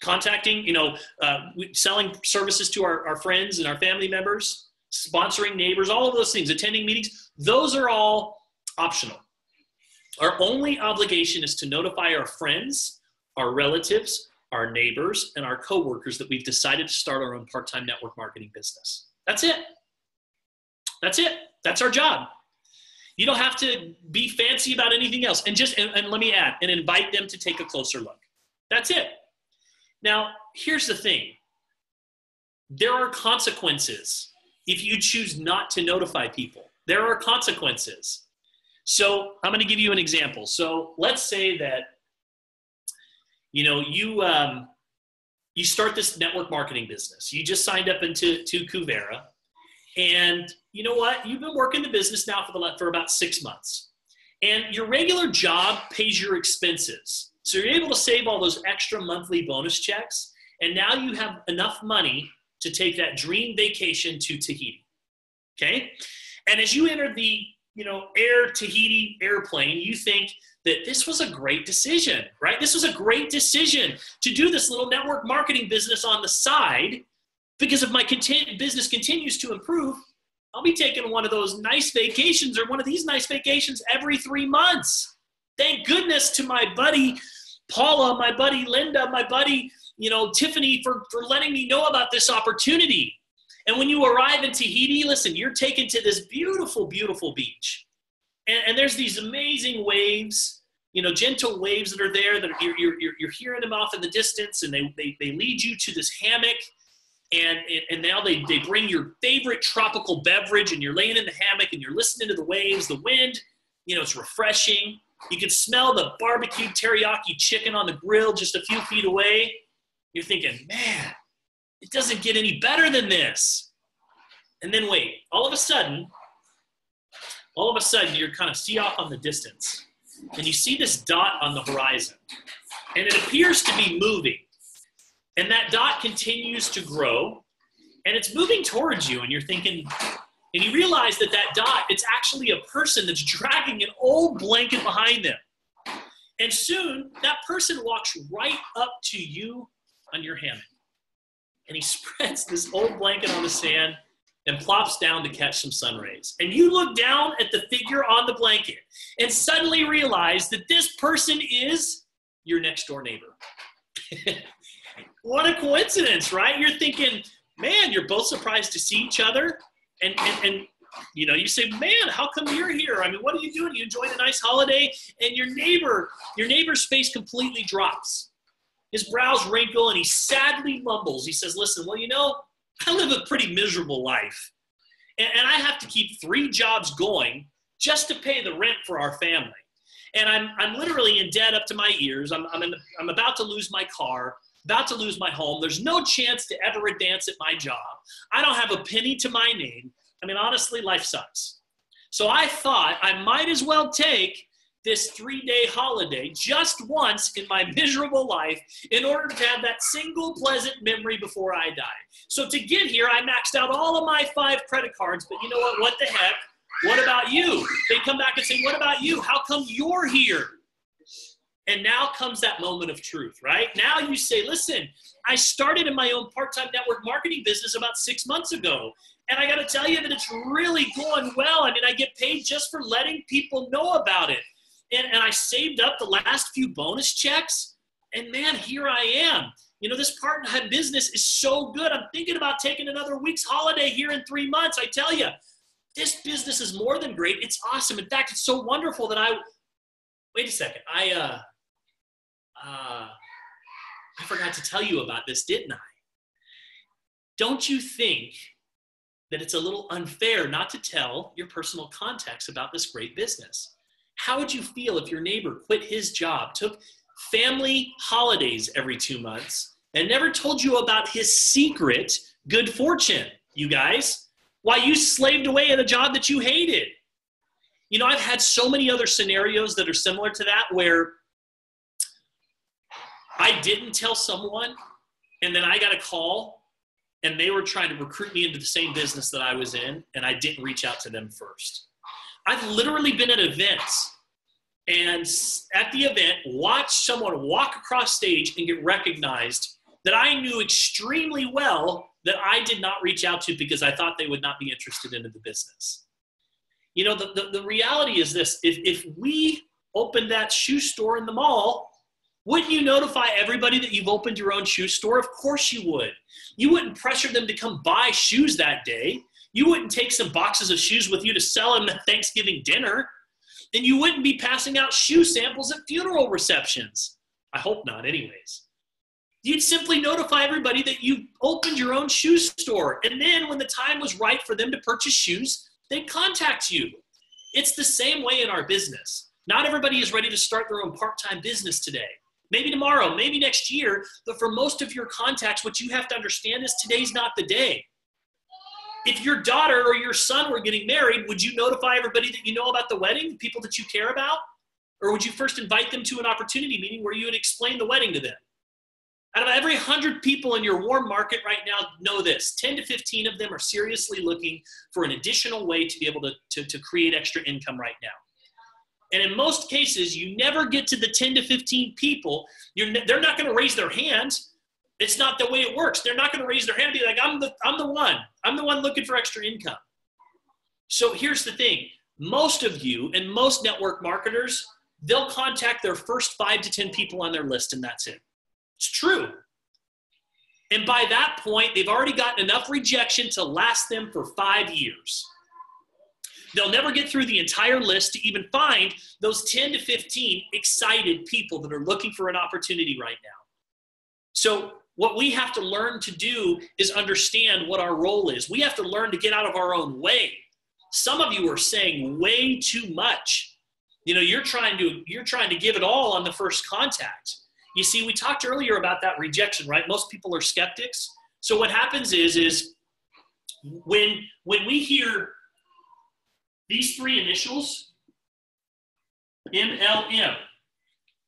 contacting, selling services to our friends and our family members, sponsoring neighbors, all of those things, attending meetings, those are all optional. Our only obligation is to notify our friends, our relatives, our neighbors, and our coworkers that we've decided to start our own part-time network marketing business. That's it. That's it. That's our job. You don't have to be fancy about anything else. And let me add, and invite them to take a closer look. That's it. Now, here's the thing. There are consequences if you choose not to notify people. There are consequences. So I'm going to give you an example. So let's say that, you start this network marketing business. You just signed up into Kuvera. And you know what? You've been working the business now for about 6 months. And your regular job pays your expenses. So you're able to save all those extra monthly bonus checks. And now you have enough money to take that dream vacation to Tahiti. Okay? And as you enter the Air Tahiti airplane, you think that this was a great decision, right? This was a great decision to do this little network marketing business on the side, because if my business continues to improve, I'll be taking one of those nice vacations or one of these nice vacations every 3 months. Thank goodness to my buddy Paula, my buddy Linda, my buddy Tiffany for letting me know about this opportunity. And when you arrive in Tahiti, listen, you're taken to this beautiful, beautiful beach. And there's these amazing waves, gentle waves that are there that you're hearing them off in the distance, and they lead you to this hammock. And now they bring your favorite tropical beverage, and you're laying in the hammock and you're listening to the waves, the wind, it's refreshing. You can smell the barbecued teriyaki chicken on the grill just a few feet away. You're thinking, man, it doesn't get any better than this. And then wait, all of a sudden, you're kind of see off on the distance, and you see this dot on the horizon, and it appears to be moving. And that dot continues to grow, and it's moving towards you, and you're thinking, and you realize that dot, it's actually a person that's dragging an old blanket behind them. And soon, that person walks right up to you on your hammock, and he spreads this old blanket on the sand and plops down to catch some sun rays. And you look down at the figure on the blanket and suddenly realize that this person is your next door neighbor. What a coincidence, right? You're thinking, man, you're both surprised to see each other. And you say, man, how come you're here? I mean, what are you doing? You enjoying a nice holiday? And your neighbor's face completely drops. His brows wrinkle, and he sadly mumbles. He says, listen, well, I live a pretty miserable life. And I have to keep 3 jobs going just to pay the rent for our family. And I'm literally in debt up to my ears. I'm about to lose my car, about to lose my home. There's no chance to ever advance at my job. I don't have a penny to my name. I mean, honestly, life sucks. So I thought I might as well take this 3-day holiday just once in my miserable life in order to have that single pleasant memory before I die. So to get here, I maxed out all of my 5 credit cards, but you know what? What the heck? What about you? They come back and say, what about you? How come you're here? And now comes that moment of truth, right? Now you say, listen, I started in my own part-time network marketing business about 6 months ago. And I got to tell you that it's really going well. I mean, I get paid just for letting people know about it. And I saved up the last few bonus checks. And man, here I am. This part-time business is so good. I'm thinking about taking another week's holiday here in 3 months. I tell you, this business is more than great. It's awesome. In fact, it's so wonderful that wait a second. I forgot to tell you about this, didn't I? Don't you think that it's a little unfair not to tell your personal contacts about this great business? How would you feel if your neighbor quit his job, took family holidays every 2 months, and never told you about his secret good fortune, you guys? Why you slaved away at a job that you hated. I've had so many other scenarios that are similar to that where I didn't tell someone, and then I got a call, and they were trying to recruit me into the same business that I was in, and I didn't reach out to them first. I've literally been at events and at the event, watch someone walk across stage and get recognized that I knew extremely well that I did not reach out to because I thought they would not be interested in the business. You know, the reality is this: if we opened that shoe store in the mall, wouldn't you notify everybody that you've opened your own shoe store? Of course you would. You wouldn't pressure them to come buy shoes that day. You wouldn't take some boxes of shoes with you to sell them at Thanksgiving dinner. And you wouldn't be passing out shoe samples at funeral receptions. I hope not, anyways. You'd simply notify everybody that you opened your own shoe store. And then when the time was right for them to purchase shoes, they'd contact you. It's the same way in our business. Not everybody is ready to start their own part-time business today. Maybe tomorrow, maybe next year, but for most of your contacts, what you have to understand is today's not the day. If your daughter or your son were getting married, would you notify everybody that you know about the wedding, the people that you care about? Or would you first invite them to an opportunity meeting where you would explain the wedding to them? Out of every 100 people in your warm market right now, know this: 10 to 15 of them are seriously looking for an additional way to be able to create extra income right now. And in most cases, you never get to the 10 to 15 people. They're not going to raise their hands. It's not the way it works. They're not going to raise their hand and be like, I'm the one. I'm the one looking for extra income. So here's the thing. Most of you and most network marketers, they'll contact their first 5 to 10 people on their list, and that's it. It's true. And by that point, they've already gotten enough rejection to last them for 5 years. They'll never get through the entire list to even find those 10 to 15 excited people that are looking for an opportunity right now. So what we have to learn to do is understand what our role is. We have to learn to get out of our own way. Some of you are saying way too much. You know, you're trying to give it all on the first contact. You see, we talked earlier about that rejection, right? Most people are skeptics. So what happens is when we hear these 3 initials, MLM,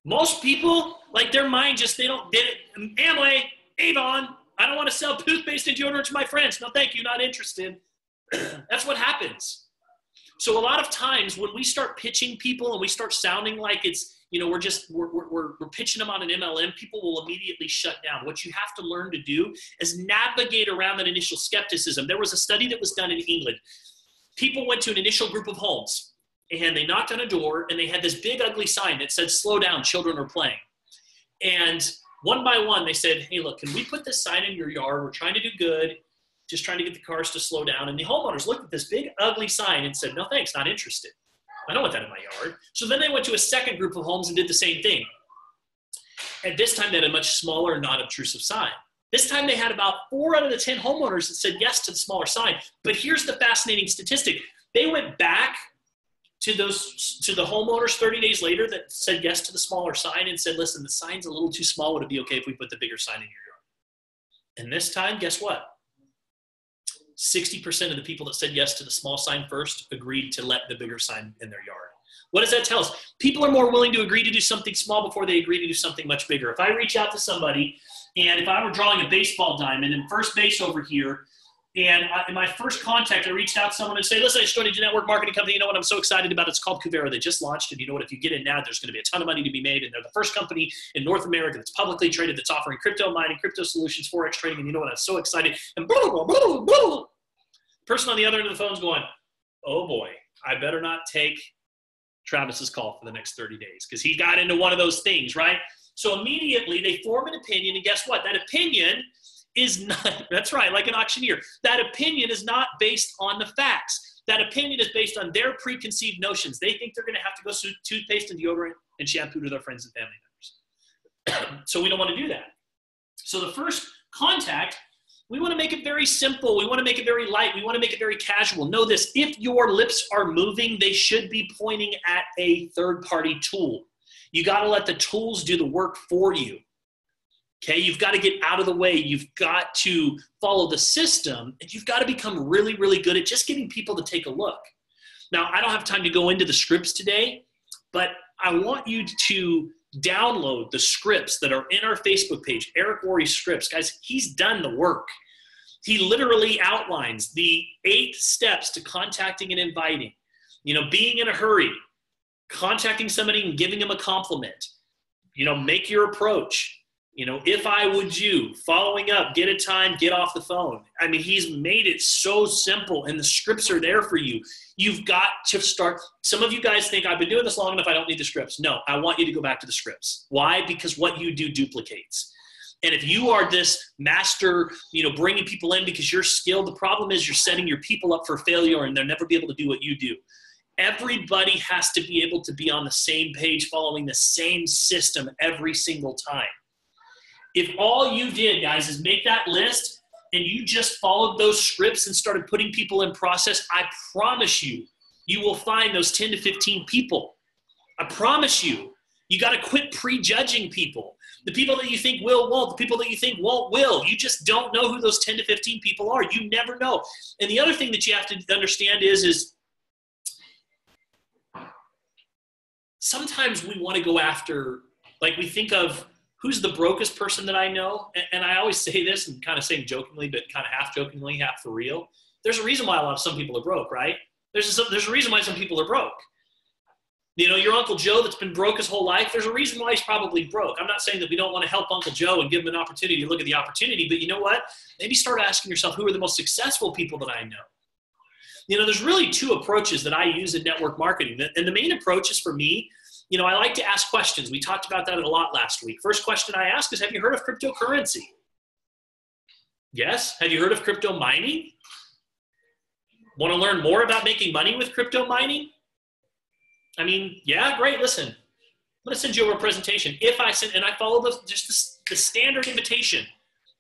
most people, like, their mind just, they don't get it. Amway, Avon, I don't want to sell toothpaste and deodorant to my friends. No, thank you, not interested. That's what happens. So a lot of times when we start pitching people and we start sounding like it's, you know, we're pitching them on an MLM, people will immediately shut down. What you have to learn to do is navigate around that initial skepticism. There was a study that was done in England. People went to an initial group of homes and they knocked on a door and they had this big ugly sign that said, "Slow down, children are playing." And one by one, they said, "Hey, look, can we put this sign in your yard? We're trying to do good, just trying to get the cars to slow down." And the homeowners looked at this big ugly sign and said, "No, thanks, not interested. I don't want that in my yard." So then they went to a second group of homes and did the same thing. At this time, they had a much smaller, non-obtrusive sign. This time they had about 4 out of the 10 homeowners that said yes to the smaller sign. But here's the fascinating statistic. They went back to the homeowners 30 days later that said yes to the smaller sign and said, "Listen, the sign's a little too small. Would it be okay if we put the bigger sign in your yard?" And this time, guess what? 60% of the people that said yes to the small sign first agreed to let the bigger sign in their yard. What does that tell us? People are more willing to agree to do something small before they agree to do something much bigger. If I reach out to somebody, and if I were drawing a baseball diamond in first base over here, and in my first contact, I reached out to someone and say, "Listen, I started a network marketing company. You know what I'm so excited about? It's called Kuvera. They just launched. And you know what? If you get in now, there's going to be a ton of money to be made. And they're the first company in North America that's publicly traded that's offering crypto mining, crypto solutions, Forex trading. And you know what? I'm so excited." And blah, blah, blah, blah. Person on the other end of the phone is going, "Oh boy, I better not take Travis's call for the next 30 days because he got into one of those things," right? So immediately they form an opinion, and guess what? That opinion is not, that's right, like an auctioneer. That opinion is not based on the facts. That opinion is based on their preconceived notions. They think they're going to have to go toothpaste and deodorant and shampoo to their friends and family members. So we don't want to do that. So the first contact, we want to make it very simple. We want to make it very light. We want to make it very casual. Know this: if your lips are moving, they should be pointing at a third-party tool. You got to let the tools do the work for you. Okay, you've got to get out of the way. You've got to follow the system, and you've got to become really, really good at just getting people to take a look. Now, I don't have time to go into the scripts today, but I want you to download the scripts that are in our Facebook page, Eric Worre's scripts. Guys, he's done the work. He literally outlines the 8 steps to contacting and inviting. You know, being in a hurry, contacting somebody and giving them a compliment. Make your approach. If I would you, following up, get a time, get off the phone. I mean, he's made it so simple, and the scripts are there for you. You've got to start. Some of you guys think, I've been doing this long enough, I don't need the scripts. No, I want you to go back to the scripts. Why? Because what you do duplicates. And if you are this master, bringing people in because you're skilled, the problem is you're setting your people up for failure, and they'll never be able to do what you do. Everybody has to be able to be on the same page, following the same system every single time. If all you did, guys, is make that list and you just followed those scripts and started putting people in process, I promise you, you will find those 10 to 15 people. I promise you. You got to quit prejudging people. The people that you think will, won't. The people that you think won't, will. You just don't know who those 10 to 15 people are. You never know. And the other thing that you have to understand is sometimes we want to go after, like we think of, who's the brokest person that I know? And I always say this and kind of saying jokingly, but kind of half jokingly, half for real. There's a reason why some people are broke, right? There's a reason why some people are broke. Your Uncle Joe that's been broke his whole life, there's a reason why he's probably broke. I'm not saying that we don't want to help Uncle Joe and give him an opportunity to look at the opportunity, but you know what? Maybe start asking yourself, who are the most successful people that I know? There's really two approaches that I use in network marketing. And the main approach is for me, I like to ask questions. We talked about that a lot last week. First question I ask is, have you heard of cryptocurrency? Yes. Have you heard of crypto mining? Want to learn more about making money with crypto mining? I mean, yeah, great. Listen, I'm going to send you over a presentation. If I send, and I follow the standard invitation,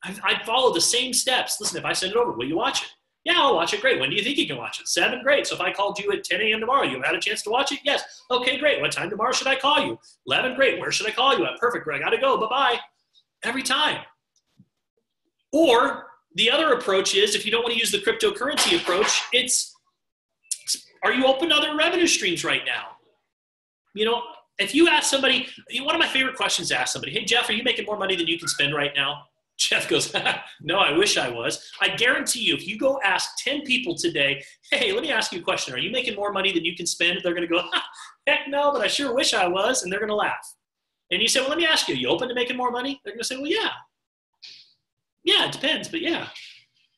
I follow the same steps. Listen, if I send it over, will you watch it? Yeah, I'll watch it. Great. When do you think you can watch it? 7? Great. So if I called you at 10 a.m. tomorrow, you had a chance to watch it? Yes. Okay, great. What time tomorrow should I call you? 11? Great. Where should I call you at? Perfect. Great. I got to go. Bye-bye. Every time. Or the other approach is, if you don't want to use the cryptocurrency approach, are you open to other revenue streams right now? If you ask somebody, one of my favorite questions to ask somebody, hey, Jeff, are you making more money than you can spend right now? Jeff goes, no, I wish I was. I guarantee you, if you go ask 10 people today, hey, let me ask you a question. Are you making more money than you can spend? They're going to go, heck no, but I sure wish I was. And they're going to laugh. And you say, well, let me ask you, are you open to making more money? They're going to say, well, yeah. Yeah, it depends, but yeah.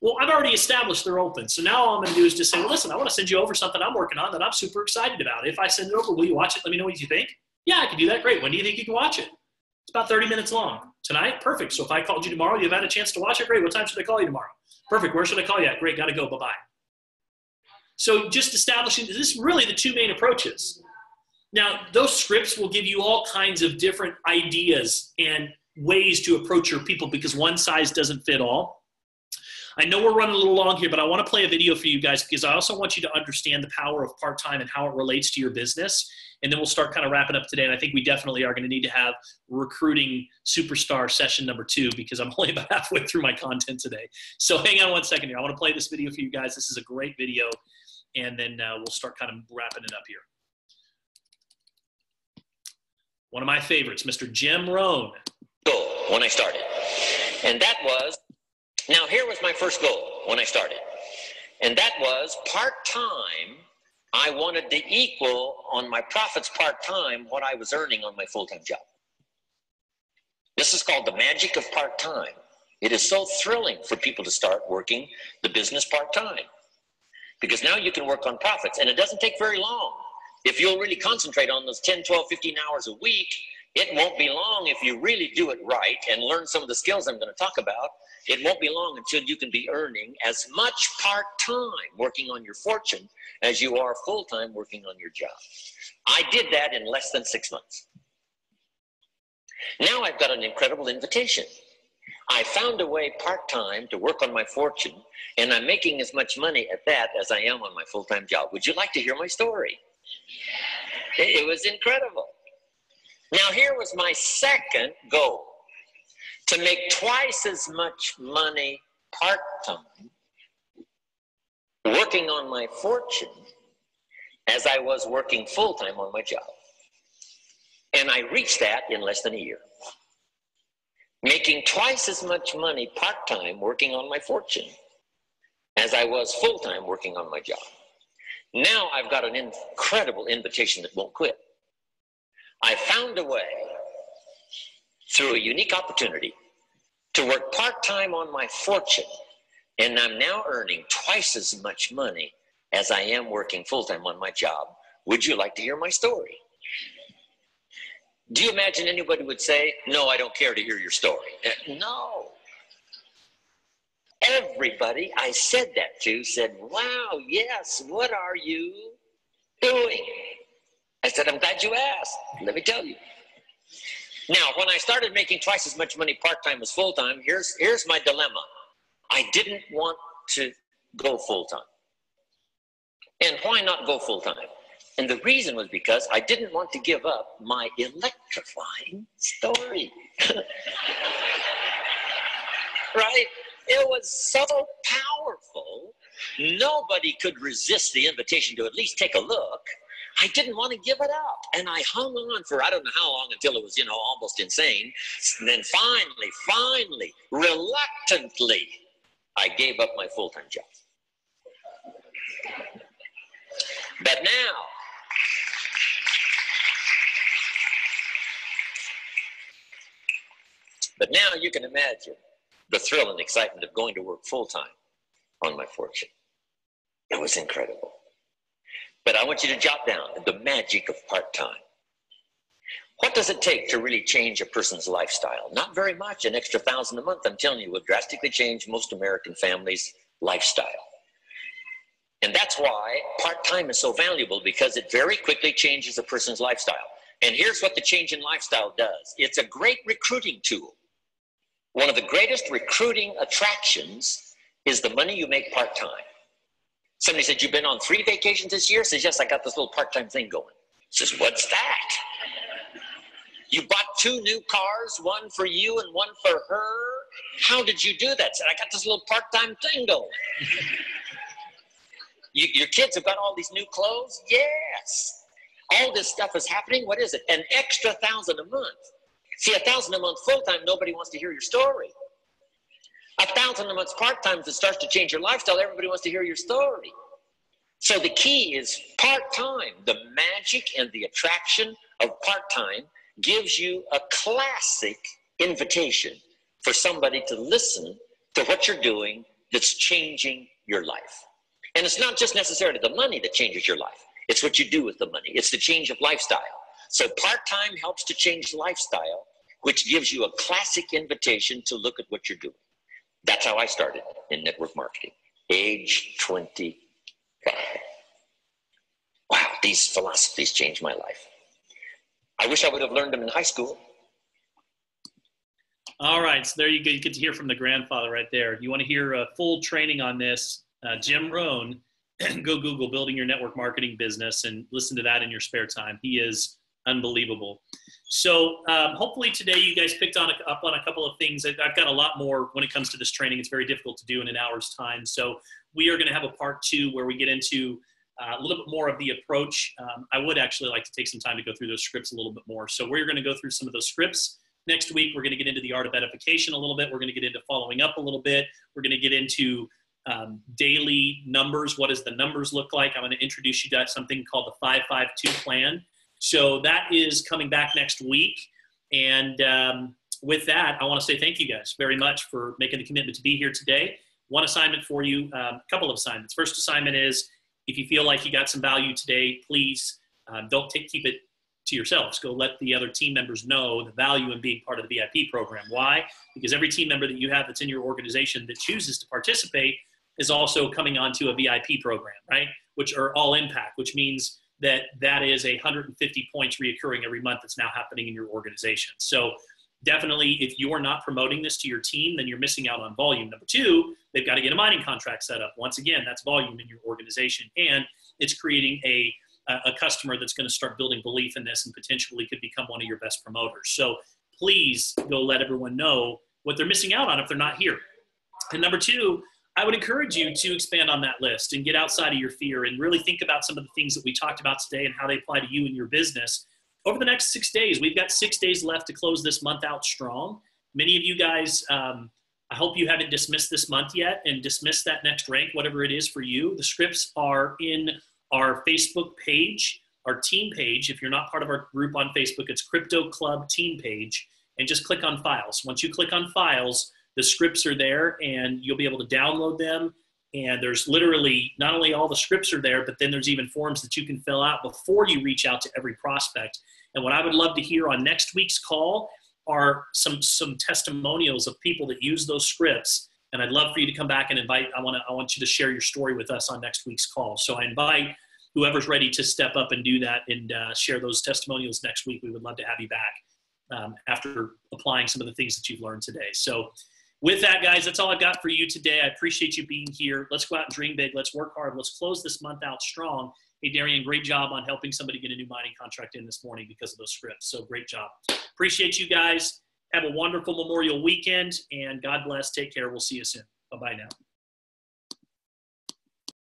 Well, I've already established they're open. So now all I'm going to do is just say, well, listen, I want to send you over something I'm working on that I'm super excited about. If I send it over, will you watch it? Let me know what you think. Yeah, I can do that. Great. When do you think you can watch it? It's about 30 minutes long. Tonight? Perfect. So if I called you tomorrow, you've had a chance to watch it? Great. What time should I call you tomorrow? Perfect. Where should I call you at? Great. Got to go. Bye-bye. So just establishing, this is really the two main approaches. Now, those scripts will give you all kinds of different ideas and ways to approach your people because one size doesn't fit all. I know we're running a little long here, but I want to play a video for you guys because I also want you to understand the power of part-time and how it relates to your business. And then we'll start kind of wrapping up today. And I think we definitely are going to need to have recruiting superstar session number 2 because I'm only about halfway through my content today. So hang on one second here. I want to play this video for you guys. This is a great video. And then we'll start kind of wrapping it up here. One of my favorites, Mr. Jim Rohn. Goal when I started. And that was, now here was my first goal when I started. And that was part-time. I wanted to equal on my profits part-time what I was earning on my full-time job. This is called the magic of part-time. It is so thrilling for people to start working the business part-time because now you can work on profits and it doesn't take very long. If you'll really concentrate on those 10, 12, 15 hours a week, it won't be long if you really do it right and learn some of the skills I'm going to talk about. It won't be long until you can be earning as much part-time working on your fortune as you are full-time working on your job. I did that in less than 6 months. Now I've got an incredible invitation. I found a way part-time to work on my fortune, and I'm making as much money at that as I am on my full-time job. Would you like to hear my story? It was incredible. Now here was my second goal, to make twice as much money part-time working on my fortune as I was working full-time on my job. And I reached that in less than a year. Making twice as much money part-time working on my fortune as I was full-time working on my job. Now I've got an incredible invitation that won't quit. I found a way through a unique opportunity to work part-time on my fortune, and I'm now earning twice as much money as I am working full-time on my job. Would you like to hear my story? Do you imagine anybody would say, no, I don't care to hear your story? No. Everybody I said that to said, wow, yes, what are you doing? I said, I'm glad you asked. Let me tell you. Now, when I started making twice as much money part-time as full-time, here's my dilemma. I didn't want to go full-time. And why not go full-time? And the reason was because I didn't want to give up my electrifying story. Right? It was so powerful, nobody could resist the invitation to at least take a look. I didn't want to give it up. And I hung on for I don't know how long until it was, almost insane. And then finally, reluctantly, I gave up my full-time job. But now you can imagine the thrill and excitement of going to work full-time on my fortune. It was incredible. But I want you to jot down the magic of part-time. What does it take to really change a person's lifestyle? Not very much. An extra $1,000 a month, I'm telling you, will drastically change most American families' lifestyle. And that's why part-time is so valuable, because it very quickly changes a person's lifestyle. And here's what the change in lifestyle does. It's a great recruiting tool. One of the greatest recruiting attractions is the money you make part-time. Somebody said, you've been on 3 vacations this year? Says, yes, I got this little part-time thing going. Says, what's that? You bought 2 new cars, one for you and one for her? How did you do that? Said, I got this little part-time thing going. Your kids have got all these new clothes? Yes. All this stuff is happening. What is it? An extra $1,000 a month. See, $1,000 a month full-time, nobody wants to hear your story. $1,000 a month part-time that starts to change your lifestyle, everybody wants to hear your story. So the key is part-time. The magic and the attraction of part-time gives you a classic invitation for somebody to listen to what you're doing that's changing your life. And it's not just necessarily the money that changes your life. It's what you do with the money. It's the change of lifestyle. So part-time helps to change lifestyle, which gives you a classic invitation to look at what you're doing. That's how I started in network marketing, age 25. Wow, these philosophies changed my life. I wish I would have learned them in high school. All right, so there you go. You get to hear from the grandfather right there. You want to hear a full training on this, Jim Rohn, go Google Building Your Network Marketing Business and listen to that in your spare time. He is unbelievable. So hopefully today you guys picked up on a couple of things. I've got a lot more when it comes to this training. It's very difficult to do in an hour's time. So we are going to have a part 2 where we get into a little bit more of the approach. I would actually like to take some time to go through those scripts a little bit more. So we're going to go through some of those scripts. Next week, we're going to get into the art of edification a little bit. We're going to get into following up a little bit. We're going to get into daily numbers. What does the numbers look like? I'm going to introduce you to something called the 552 plan. So that is coming back next week. And with that, I want to say thank you guys very much for making the commitment to be here today. One assignment for you, a couple of assignments. First assignment is, if you feel like you got some value today, please don't keep it to yourselves. Go let the other team members know the value in being part of the VIP program. Why? Because every team member that you have that's in your organization that chooses to participate is also coming onto a VIP program, right? Which are all impact, which means that is 150 points reoccurring every month that's now happening in your organization. So definitely, if you're not promoting this to your team, then you're missing out on volume. Number 2, they've got to get a mining contract set up. Once again, that's volume in your organization. And it's creating a customer that's going to start building belief in this and potentially could become one of your best promoters. So please go let everyone know what they're missing out on if they're not here. And number 2, I would encourage you to expand on that list and get outside of your fear and really think about some of the things that we talked about today and how they apply to you and your business. Over the next 6 days, we've got 6 days left to close this month out strong. Many of you guys, I hope you haven't dismissed this month yet and dismissed that next rank, whatever it is for you. The scripts are in our Facebook page, our team page. If you're not part of our group on Facebook, it's Crypto Club team page, and just click on files. Once you click on files, the scripts are there and you'll be able to download them. And there's literally not only all the scripts are there, but then there's even forms that you can fill out before you reach out to every prospect. And what I would love to hear on next week's call are some testimonials of people that use those scripts. And I'd love for you to come back and I want you to share your story with us on next week's call. So I invite whoever's ready to step up and do that and share those testimonials next week. We would love to have you back after applying some of the things that you've learned today. So with that, guys, that's all I've got for you today. I appreciate you being here. Let's go out and dream big. Let's work hard. Let's close this month out strong. Hey, Darian, great job on helping somebody get a new mining contract in this morning because of those scripts. So great job. Appreciate you guys. Have a wonderful Memorial weekend, and God bless. Take care. We'll see you soon. Bye-bye now.